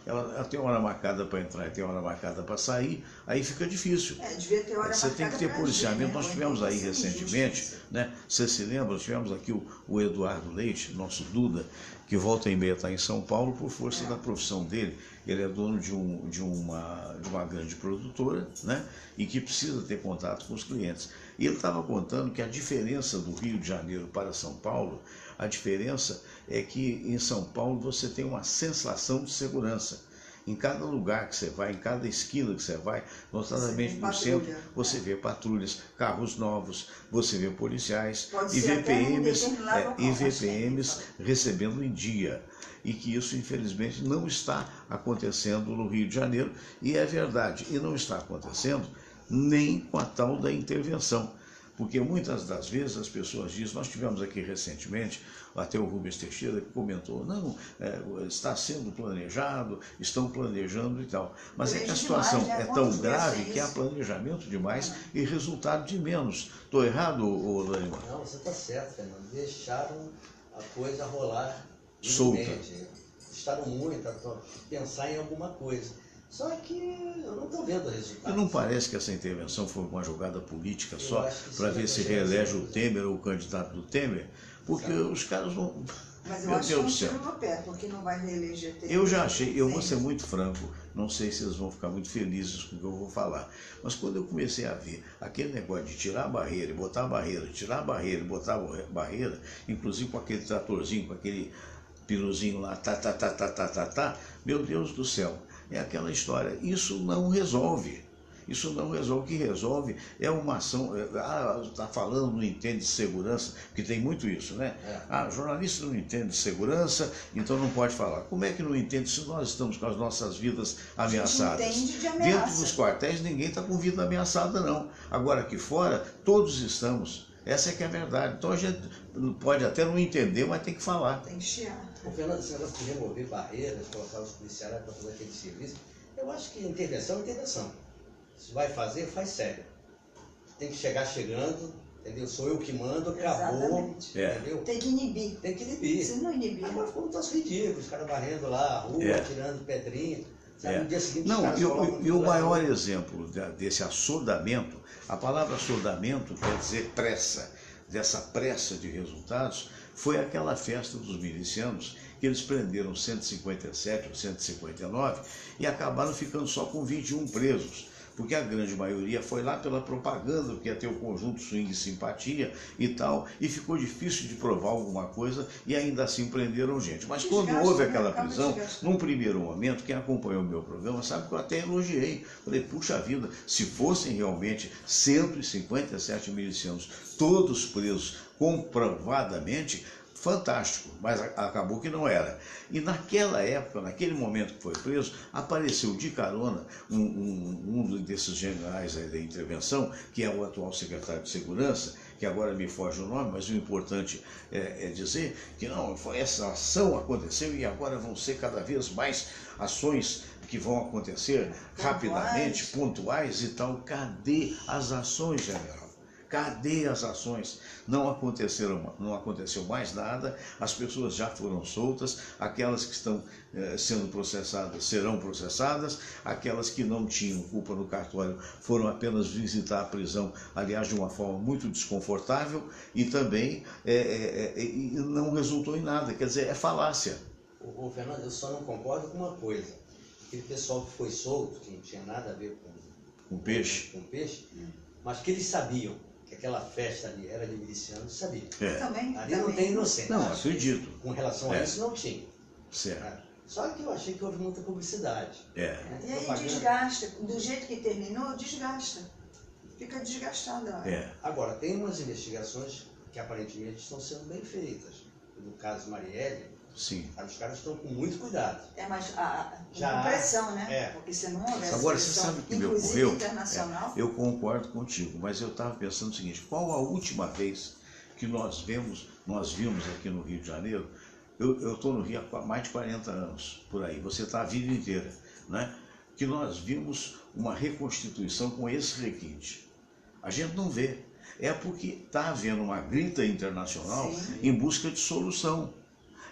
Ela tem hora marcada para entrar e tem hora marcada para sair, aí fica difícil. Devia ter hora marcada. Você tem que ter policiamento. Né? Nós tivemos aí recentemente, né? Você se lembra, nós tivemos aqui o Eduardo Leite, nosso Duda, que volta e meia está em São Paulo por força da profissão dele. Ele é dono de uma grande produtora, né? E que precisa ter contato com os clientes. E ele estava contando que a diferença do Rio de Janeiro para São Paulo, a diferença é que em São Paulo você tem uma sensação de segurança. Em cada lugar que você vai, em cada esquina que você vai, notadamente no centro, você vê patrulhas, carros novos, você vê policiais e VPMs recebendo em dia. e que isso, infelizmente, não está acontecendo no Rio de Janeiro, e é verdade, e não está acontecendo nem com a tal da intervenção. Porque muitas das vezes as pessoas dizem, nós tivemos aqui recentemente, até o Rubens Teixeira que comentou, não, está sendo planejado, estão planejando e tal. Mas é que a situação é tão grave que há planejamento demais e resultado de menos. Estou errado, Lânima? Não, você está certo, Fernando. Deixaram a coisa rolar solta. Deixaram muito a pensar em alguma coisa. Só que eu não estou vendo o resultado. E não parece que essa intervenção foi uma jogada política só para ver se reelege o Temer ou o candidato do Temer? Porque os caras não... Mas eu acho que é um tiro no pé, porque não vai reeleger Temer. Eu já achei, eu vou ser muito franco, não sei se eles vão ficar muito felizes com o que eu vou falar, mas quando eu comecei a ver aquele negócio de tirar a barreira e botar a barreira, tirar a barreira e botar a barreira, inclusive com aquele tratorzinho, com aquele piruzinho lá, meu Deus do céu. É aquela história, isso não resolve. Isso não resolve. O que resolve é uma ação. Está falando, não entende de segurança, porque tem muito isso, né? Jornalista não entende de segurança, então não pode falar. Como é que não entende se nós estamos com as nossas vidas ameaçadas? A gente entende de ameaça. Dentro dos quartéis ninguém está com vida ameaçada, não. Agora aqui fora, todos estamos. Essa é que é a verdade. Então a gente pode até não entender, mas tem que falar. Tem que chiar. O Fernando, esse negócio de remover barreiras, colocar os policiais para fazer aquele serviço, eu acho que intervenção é intervenção. Se vai fazer, faz sério. Tem que chegar chegando, entendeu? Sou eu que mando, acabou. Entendeu? Tem que inibir. Tem que inibir. Se não inibir. Agora ficou muito ridículo, os caras varrendo lá a rua, tirando pedrinha. Sabe, no dia seguinte, não, os e o maior exemplo desse assodamento, a palavra assodamento quer dizer pressa, dessa pressa de resultados, foi aquela festa dos milicianos que eles prenderam 157 ou 159 e acabaram ficando só com 21 presos. Porque a grande maioria foi lá pela propaganda, porque ia ter o conjunto swing simpatia e tal, e ficou difícil de provar alguma coisa e ainda assim prenderam gente. Mas quando houve aquela prisão, num primeiro momento, quem acompanhou o meu programa sabe que eu até elogiei. Falei, puxa vida, se fossem realmente 157 milicianos, todos presos comprovadamente, fantástico, mas acabou que não era. E naquela época, naquele momento que foi preso, apareceu de carona um desses generais aí da intervenção, que é o atual secretário de Segurança, que agora me foge o nome, mas o importante é dizer que não, essa ação aconteceu e agora vão ser cada vez mais ações que vão acontecer rapidamente, pontuais e tal. Cadê as ações, general? Cadê as ações? Não aconteceu mais nada, as pessoas já foram soltas, aquelas que estão sendo processadas serão processadas, aquelas que não tinham culpa no cartório foram apenas visitar a prisão, aliás, de uma forma muito desconfortável, e também não resultou em nada, quer dizer, é falácia. Ô, Fernando, eu só não concordo com uma coisa, aquele pessoal que foi solto, que não tinha nada a ver com peixe, mas que eles sabiam que aquela festa ali era de milicianos, sabia. Ali não tem inocência. Não, acredito. Com relação a isso, não tinha. Certo. Só que eu achei que houve muita publicidade. E aí desgasta. Do jeito que terminou, desgasta. Fica desgastada. Agora, tem umas investigações que aparentemente estão sendo bem feitas. No caso Marielle, sim, os caras estão com muito cuidado. Mas com pressão, né? Porque se não houvesse agora, pressão, você sabe o que me ocorreu? Eu concordo contigo, mas eu estava pensando o seguinte, qual a última vez que nós vimos aqui no Rio de Janeiro? Eu estou no Rio há mais de 40 anos, por aí, você está a vida inteira, né? Que nós vimos uma reconstituição com esse requinte. A gente não vê. É porque está havendo uma grita internacional em busca de solução.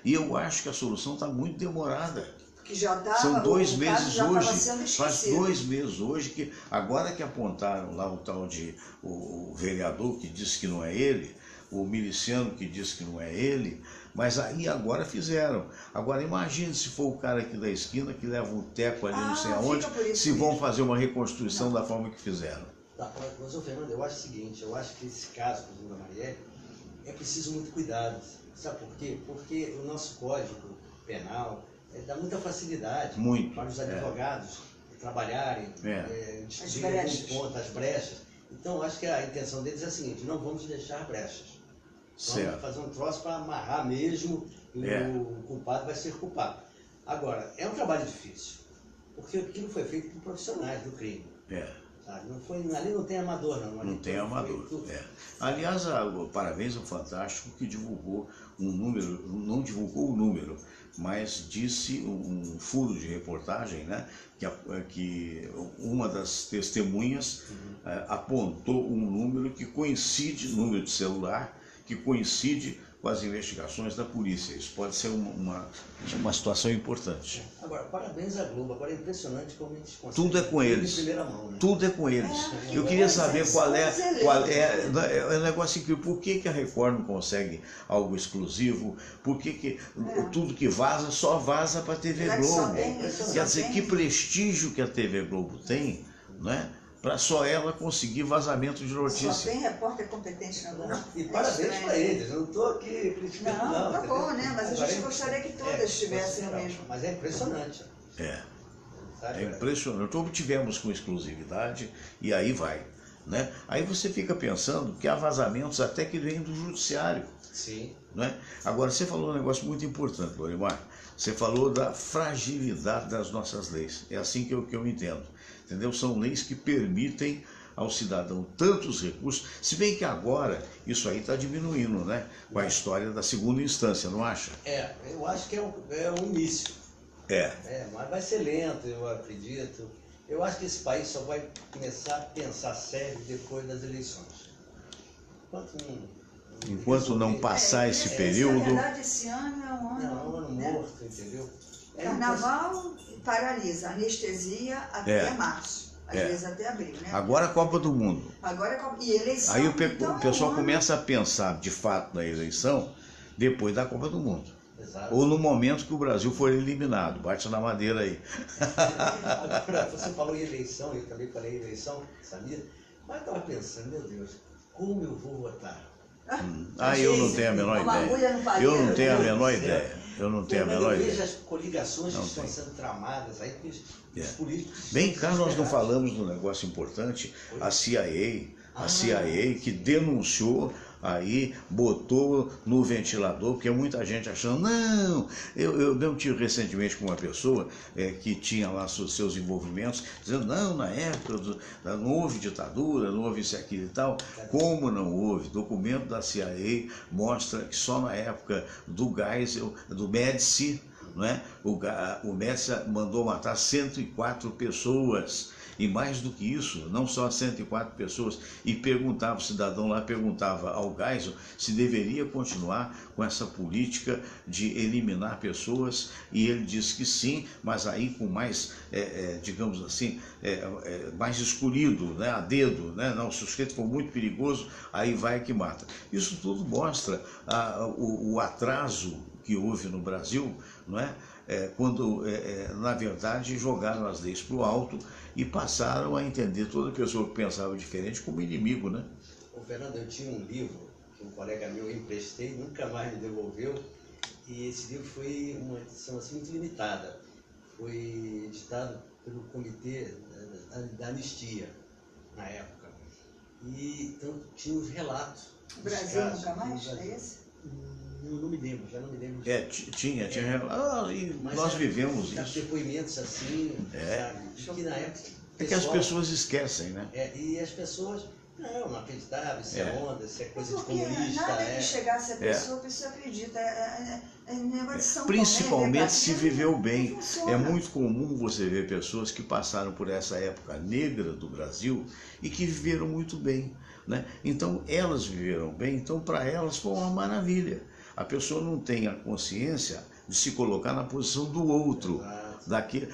E eu acho que a solução está muito demorada. Que já tava, são 2 meses hoje, faz 2 meses hoje, que agora que apontaram lá o tal de o vereador que disse que não é ele, o miliciano que disse que não é ele, mas aí agora fizeram. Agora imagine se for o cara aqui da esquina que leva um teco ali não sei aonde, se vão fazer uma reconstituição da forma que fizeram. Mas, Fernando, eu acho o seguinte, eu acho que esse caso, por exemplo, da Marielle, é preciso muito cuidado. Sabe por quê? Porque o nosso Código Penal dá muita facilidade para os advogados trabalharem, distribuir as brechas. Então, acho que a intenção deles é a seguinte, não vamos deixar brechas. Vamos fazer um troço para amarrar mesmo e o culpado vai ser culpado. Agora, é um trabalho difícil, porque aquilo foi feito por profissionais do crime. Sabe? Não foi, ali não tem amador, não. Não tem amador. Aliás, parabéns ao Fantástico que divulgou um número, não divulgou o número, mas disse um furo de reportagem, né, que uma das testemunhas apontou um número que coincide, número de celular, que coincide com as investigações da polícia. Isso pode ser uma situação importante. Agora, parabéns à Globo. Agora é impressionante como eles conseguem. Tudo é com eles. Em primeira mão, né? Tudo é com eles. Eu queria saber qual é o negócio que por que a Record não consegue algo exclusivo? Por que tudo que vaza só vaza para a TV Globo? Quer dizer, que prestígio que a TV Globo tem, né? Para só ela conseguir vazamento de notícia. Só tem repórter competente na Globo. E parabéns para eles, eu não estou aqui criticando não. Tá bom, né? Mas a gente gostaria que todas estivessem no mesmo. Mas é impressionante. É impressionante. Obtivemos com exclusividade e aí vai. Né? Aí você fica pensando que há vazamentos até que vêm do judiciário. Sim. Né? Agora, você falou um negócio muito importante, Lorimar. Você falou da fragilidade das nossas leis. É assim que eu entendo. Entendeu? São leis que permitem ao cidadão tantos recursos, se bem que agora isso aí está diminuindo, né? Com a história da segunda instância, não acha? Eu acho que é um início. Mas vai ser lento, eu acredito. Eu acho que esse país só vai começar a pensar sério depois das eleições. Enquanto não passar esse período... Na verdade, esse ano é um ano... morto, entendeu? Carnaval paralisa, anestesia até março, às vezes até abril, né? Agora a Copa do Mundo. E eleição. Aí o pessoal começa a pensar de fato na eleição depois da Copa do Mundo. Exato. Ou no momento que o Brasil for eliminado. Bate na madeira aí. Agora, você falou em eleição, eu também falei em eleição, sabia? Mas eu estava pensando, meu Deus, como eu vou votar? Eu não tenho a menor ideia. Eu não tenho a menor ideia. Eu vejo as coligações que estão sendo tramadas aí, os políticos... Vem cá, nós não falamos de um negócio importante, a CIA que denunciou, aí botou no ventilador, porque muita gente achando, não, eu mesmo tive recentemente com uma pessoa que tinha lá seus envolvimentos, dizendo, não, na época não houve ditadura, não houve isso, aquilo e tal. Como não houve? Documento da CIA mostra que só na época do Geisel, do Médici, não é? O Médici mandou matar 104 pessoas. E mais do que isso, não só 104 pessoas, e o cidadão lá perguntava ao Geisel se deveria continuar com essa política de eliminar pessoas, e ele disse que sim, mas aí com mais, digamos assim, mais escolhido, né, a dedo, né? Não, o suspeito for muito perigoso, aí vai que mata. Isso tudo mostra o atraso que houve no Brasil, não é? Quando, na verdade, jogaram as leis para o alto e passaram a entender toda pessoa que pensava diferente como inimigo, né? Ô, Fernando, eu tinha um livro que um colega meu emprestei, nunca mais me devolveu, e esse livro foi uma edição assim, muito limitada. Foi editado pelo Comitê da Anistia, na época. E então tinha os relatos. O Brasil nunca mais? É esse? Não me lembro, já não me lembro. Tinha. E nós vivemos isso. Depoimentos assim, sabe? Que na época. É que as pessoas esquecem, né? E as pessoas não acreditavam, isso é onda, isso é coisa de comunista. Nada que chegasse a pessoa acredita. Negócio de São Principalmente se viveu bem. É muito comum você ver pessoas que passaram por essa época negra do Brasil e que viveram muito bem, né? Então elas viveram bem, então para elas foi uma maravilha. A pessoa não tem a consciência de se colocar na posição do outro,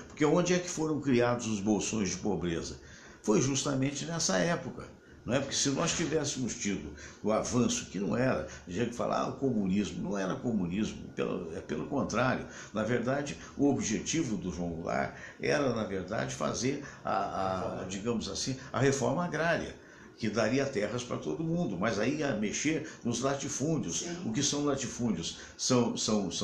porque onde é que foram criados os bolsões de pobreza? Foi justamente nessa época, não é? Porque se nós tivéssemos tido o avanço, que não era, a gente fala, o comunismo, não era comunismo, pelo contrário. Na verdade, o objetivo do João Goulart era, na verdade, fazer digamos assim, a reforma agrária. que daria terras para todo mundo, mas aí ia mexer nos latifúndios. Sim. O que são latifúndios? São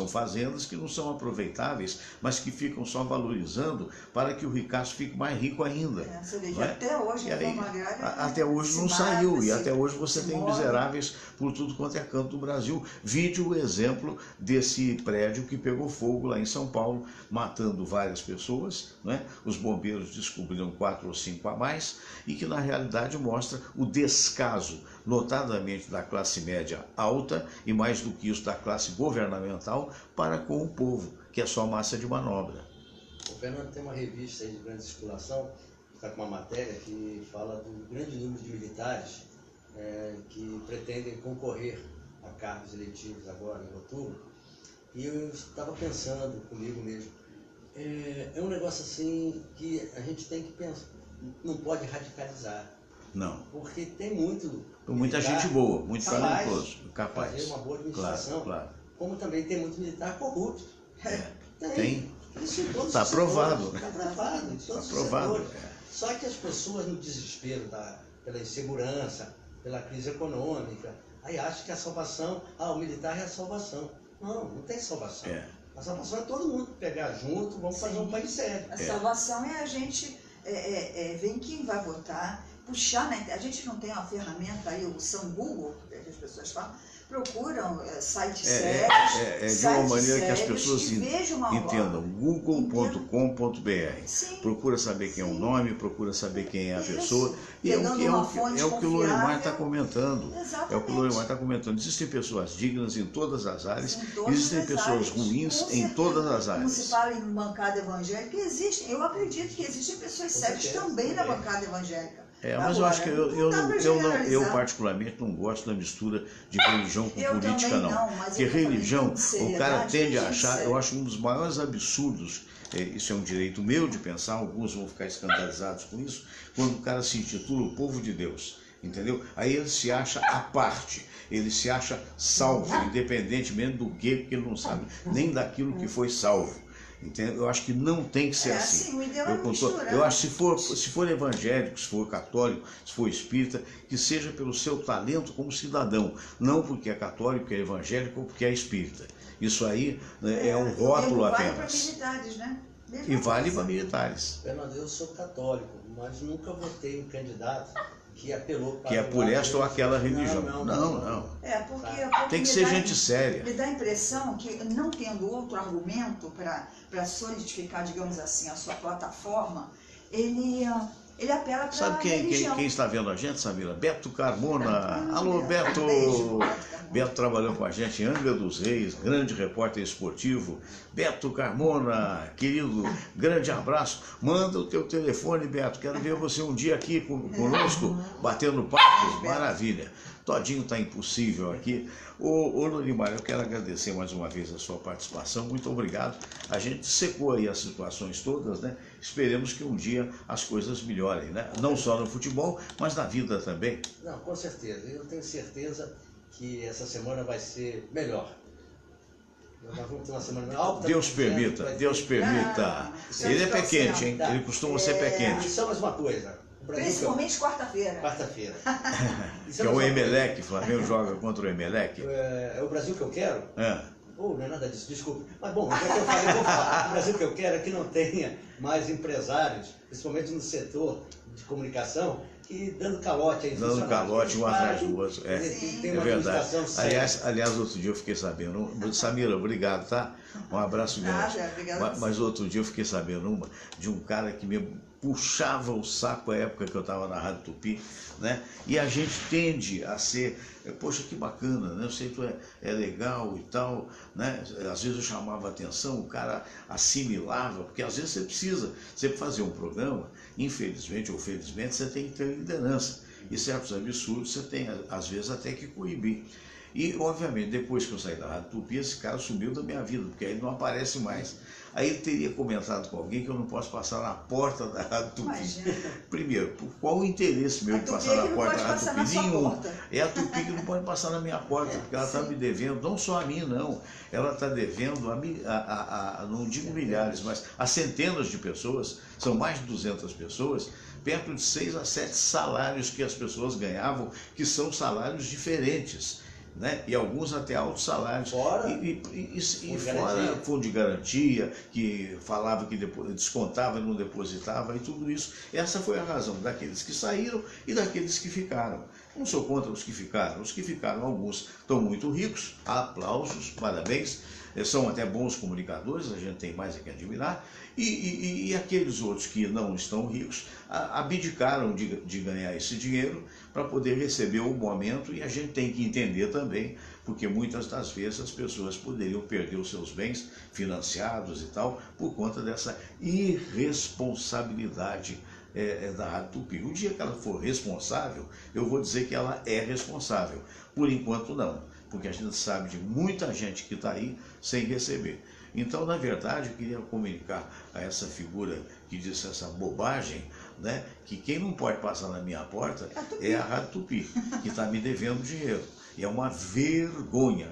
fazendas que não são aproveitáveis, mas que ficam só valorizando para que o ricaço fique mais rico ainda. Você vê que não é? até hoje E a aí, reforma agrária até hoje não se saiu, mata, e até hoje você tem morre. miseráveis por tudo quanto é canto do Brasil. Vide o exemplo desse prédio que pegou fogo lá em São Paulo, matando várias pessoas, né? Os bombeiros descobriram 4 ou 5 a mais, e que na realidade mostra o descaso, notadamente da classe média alta e mais do que isso da classe governamental para com o povo, que é só massa de manobra. O Fernando tem uma revista aí de grande circulação, está com uma matéria que fala do grande número de militares que pretendem concorrer a cargos eletivos agora em outubro. E eu estava pensando comigo mesmo, é um negócio assim que a gente tem que pensar, não pode radicalizar. Não. Porque tem muita gente boa, muito talentoso, de capaz. fazer uma boa administração, claro. como também tem muito militar corrupto. Tem. Isso em todos Está os aprovado. setores. Está aprovado em todos os Aprovado. setores. Só que as pessoas no desespero pela insegurança, pela crise econômica, aí acham que a salvação, o militar é a salvação. Não tem salvação. A salvação é todo mundo pegar junto, vamos fazer um país sério. A salvação é a gente ver em quem vai votar, puxar, né? A gente não tem uma ferramenta aí, o São Google, que as pessoas falam, procuram sites sérios. De uma maneira que as pessoas entendam, google.com.br. Procura saber quem é o nome, procura saber quem é a pessoa. E é o que o Lorimar está comentando. Exatamente. É o que o Lorimar está comentando. Existem pessoas dignas em todas as áreas, existem pessoas ruins em todas as áreas. Como se fala em bancada evangélica, existem. Eu acredito que existem pessoas sérias também na bancada evangélica. Mas eu acho que eu particularmente não gosto da mistura de religião com política, não. Porque religião, o cara tende a achar, eu acho um dos maiores absurdos, isso é um direito meu de pensar, alguns vão ficar escandalizados com isso, quando o cara se intitula o povo de Deus, entendeu? Aí ele se acha à parte, ele se acha salvo, independentemente do que ele não sabe, nem daquilo que foi salvo. Entendeu? Eu acho que não tem que ser assim. O ideal é eu acho que se for evangélico, se for católico, se for espírita, que seja pelo seu talento como cidadão, não porque é católico, porque é evangélico ou porque é espírita. Isso aí é um rótulo apenas. Vale para militares, né? E vale para militares. Fernando, eu sou católico, mas nunca votei em candidato que apelou para... Que é por esta ou aquela religião. Não. Porque tem que ser gente séria. Me dá a impressão que, não tendo outro argumento para solidificar, digamos assim, a sua plataforma, ele apela para Sabe quem está vendo a gente, Samira? Beto Carmona. Alô, Beto! Beto trabalhou com a gente em Angra dos Reis, grande repórter esportivo. Beto Carmona, querido, grande abraço. Manda o teu telefone, Beto. Quero ver você um dia aqui conosco, batendo papo. Maravilha. Todinho está impossível aqui. Ô Lorimar, eu quero agradecer mais uma vez a sua participação. Muito obrigado. A gente secou aí as situações todas, né? Esperemos que um dia as coisas melhorem, né? Não só no futebol, mas na vida também. Não, com certeza. Eu tenho certeza que essa semana vai ser melhor. Nós vamos ter uma semana melhor. Deus permita, Deus permita. Ele é pé quente, hein? Ele costuma ser pé quente. E só mais uma coisa. Principalmente quarta-feira. Quarta-feira. Que é o Emelec, o Flamengo joga contra o Emelec. É o Brasil que eu quero? Não é nada disso, desculpe. Mas bom, já que eu falei, eu vou falar. O Brasil que eu quero é que não tenha mais empresários, principalmente no setor de comunicação, que dando calote aí. Dando calote um atrás do outro. É verdade. Aliás, outro dia eu fiquei sabendo. Samira, obrigado, tá? Um abraço grande. Mas outro dia eu fiquei sabendo de um cara que me puxava o saco à época que eu estava na Rádio Tupi, né? E a gente tende a ser, poxa, que bacana, né? O centro é legal e tal, né? Às vezes eu chamava a atenção, o cara assimilava, porque às vezes você fazer um programa, infelizmente ou felizmente, você tem que ter liderança. E certos absurdos você tem, às vezes, até que coibir. E, obviamente, depois que eu saí da Rádio Tupi, esse cara sumiu da minha vida, porque aí não aparece mais. Aí ele teria comentado com alguém que eu não posso passar na porta da Rádio Tupi. Imagina. Primeiro, qual o interesse meu de passar na porta da Rádio Tupi? Nenhum. É a Tupi que não pode passar na minha porta, porque ela está me devendo, não só a mim, não. Ela está devendo não digo milhares, mas a centenas de pessoas, são mais de 200 pessoas, perto de 6 a 7 salários que as pessoas ganhavam, que são salários diferentes, né? E alguns até altos salários. Fora e fora fundo de garantia, que falava que descontava e não depositava, e tudo isso. Essa foi a razão daqueles que saíram e daqueles que ficaram. Não sou contra os que ficaram. Os que ficaram, alguns estão muito ricos, aplausos, parabéns, são até bons comunicadores, a gente tem mais a que admirar, e aqueles outros que não estão ricos abdicaram de ganhar esse dinheiro para poder receber o momento, e a gente tem que entender também, porque muitas das vezes as pessoas poderiam perder os seus bens financiados e tal, por conta dessa irresponsabilidade da Rádio Tupi. O dia que ela for responsável, eu vou dizer que ela é responsável. Por enquanto não, porque a gente sabe de muita gente que está aí sem receber. Então, na verdade, eu queria comunicar a essa figura que disse essa bobagem, né, que quem não pode passar na minha porta é a Rádio Tupi, que está me devendo dinheiro. E é uma vergonha,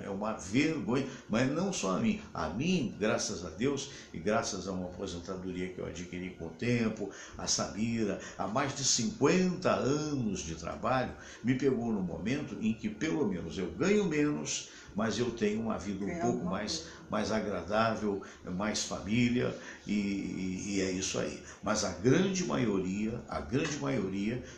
mas não só a mim, graças a Deus, e graças a uma aposentadoria que eu adquiri com o tempo, a Samira, há mais de 50 anos de trabalho, me pegou no momento em que pelo menos eu ganho menos, mas eu tenho uma vida um pouco mais agradável, mais família, e é isso aí. Mas a grande maioria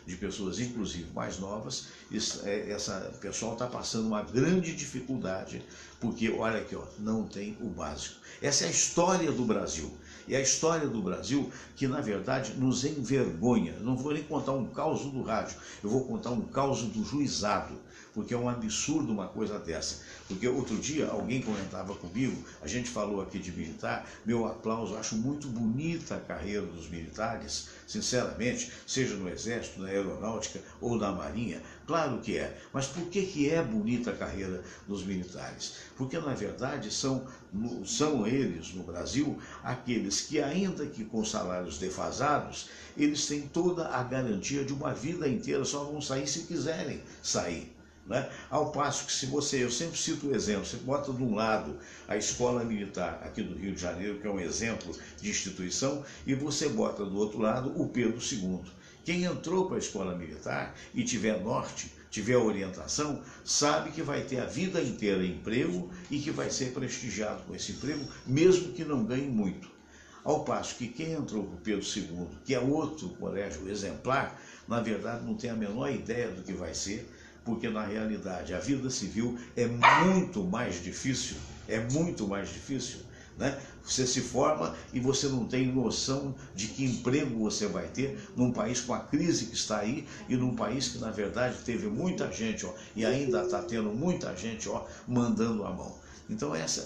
de pessoas, inclusive mais novas, o pessoal está passando uma grande dificuldade, porque, olha aqui, ó, não tem o básico. Essa é a história do Brasil. E a história do Brasil que, na verdade, nos envergonha. Não vou nem contar um caos do rádio, eu vou contar um caos do juizado, porque é um absurdo uma coisa dessa. Porque outro dia alguém comentava comigo, a gente falou aqui de militar, meu aplauso, acho muito bonita a carreira dos militares, sinceramente, seja no Exército, na Aeronáutica ou na Marinha, claro que é. Mas por que é bonita a carreira dos militares? Porque, na verdade, são eles, no Brasil, aqueles que, ainda que com salários defasados, eles têm toda a garantia de uma vida inteira, só vão sair se quiserem sair. Né? Ao passo que eu sempre cito o exemplo, você bota de um lado a Escola Militar aqui do Rio de Janeiro, que é um exemplo de instituição, e você bota do outro lado o Pedro II. Quem entrou para a Escola Militar e tiver norte, tiver orientação, sabe que vai ter a vida inteira emprego e que vai ser prestigiado com esse emprego, mesmo que não ganhe muito. Ao passo que quem entrou para o Pedro II, que é outro colégio exemplar, na verdade não tem a menor ideia do que vai ser, porque na realidade a vida civil é muito mais difícil, né? Você se forma e você não tem noção de que emprego você vai ter num país com a crise que está aí e num país que na verdade teve muita gente, e ainda está tendo muita gente, mandando a mão. Então essa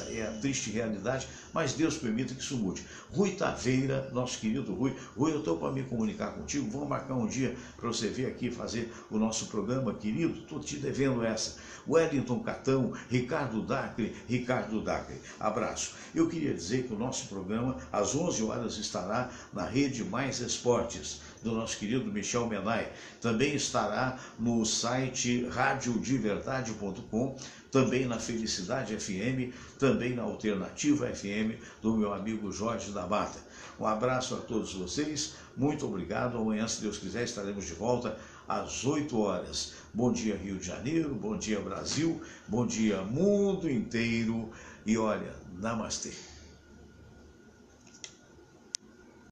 é a triste realidade, mas Deus permita que isso mude. Rui Taveira, nosso querido Rui, eu estou para me comunicar contigo, vamos marcar um dia para você vir aqui fazer o nosso programa, querido, estou te devendo essa. Wellington Catão, Ricardo Dacre, abraço. Eu queria dizer que o nosso programa, às 11 horas, estará na Rede Mais Esportes, do nosso querido Michel Menai. Também estará no site radiodeverdade.com, também na Felicidade FM, também na Alternativa FM, do meu amigo Jorge da Mata. Um abraço a todos vocês, muito obrigado. Amanhã, se Deus quiser, estaremos de volta às 8 horas. Bom dia, Rio de Janeiro, bom dia, Brasil, bom dia, mundo inteiro. E olha, namastê.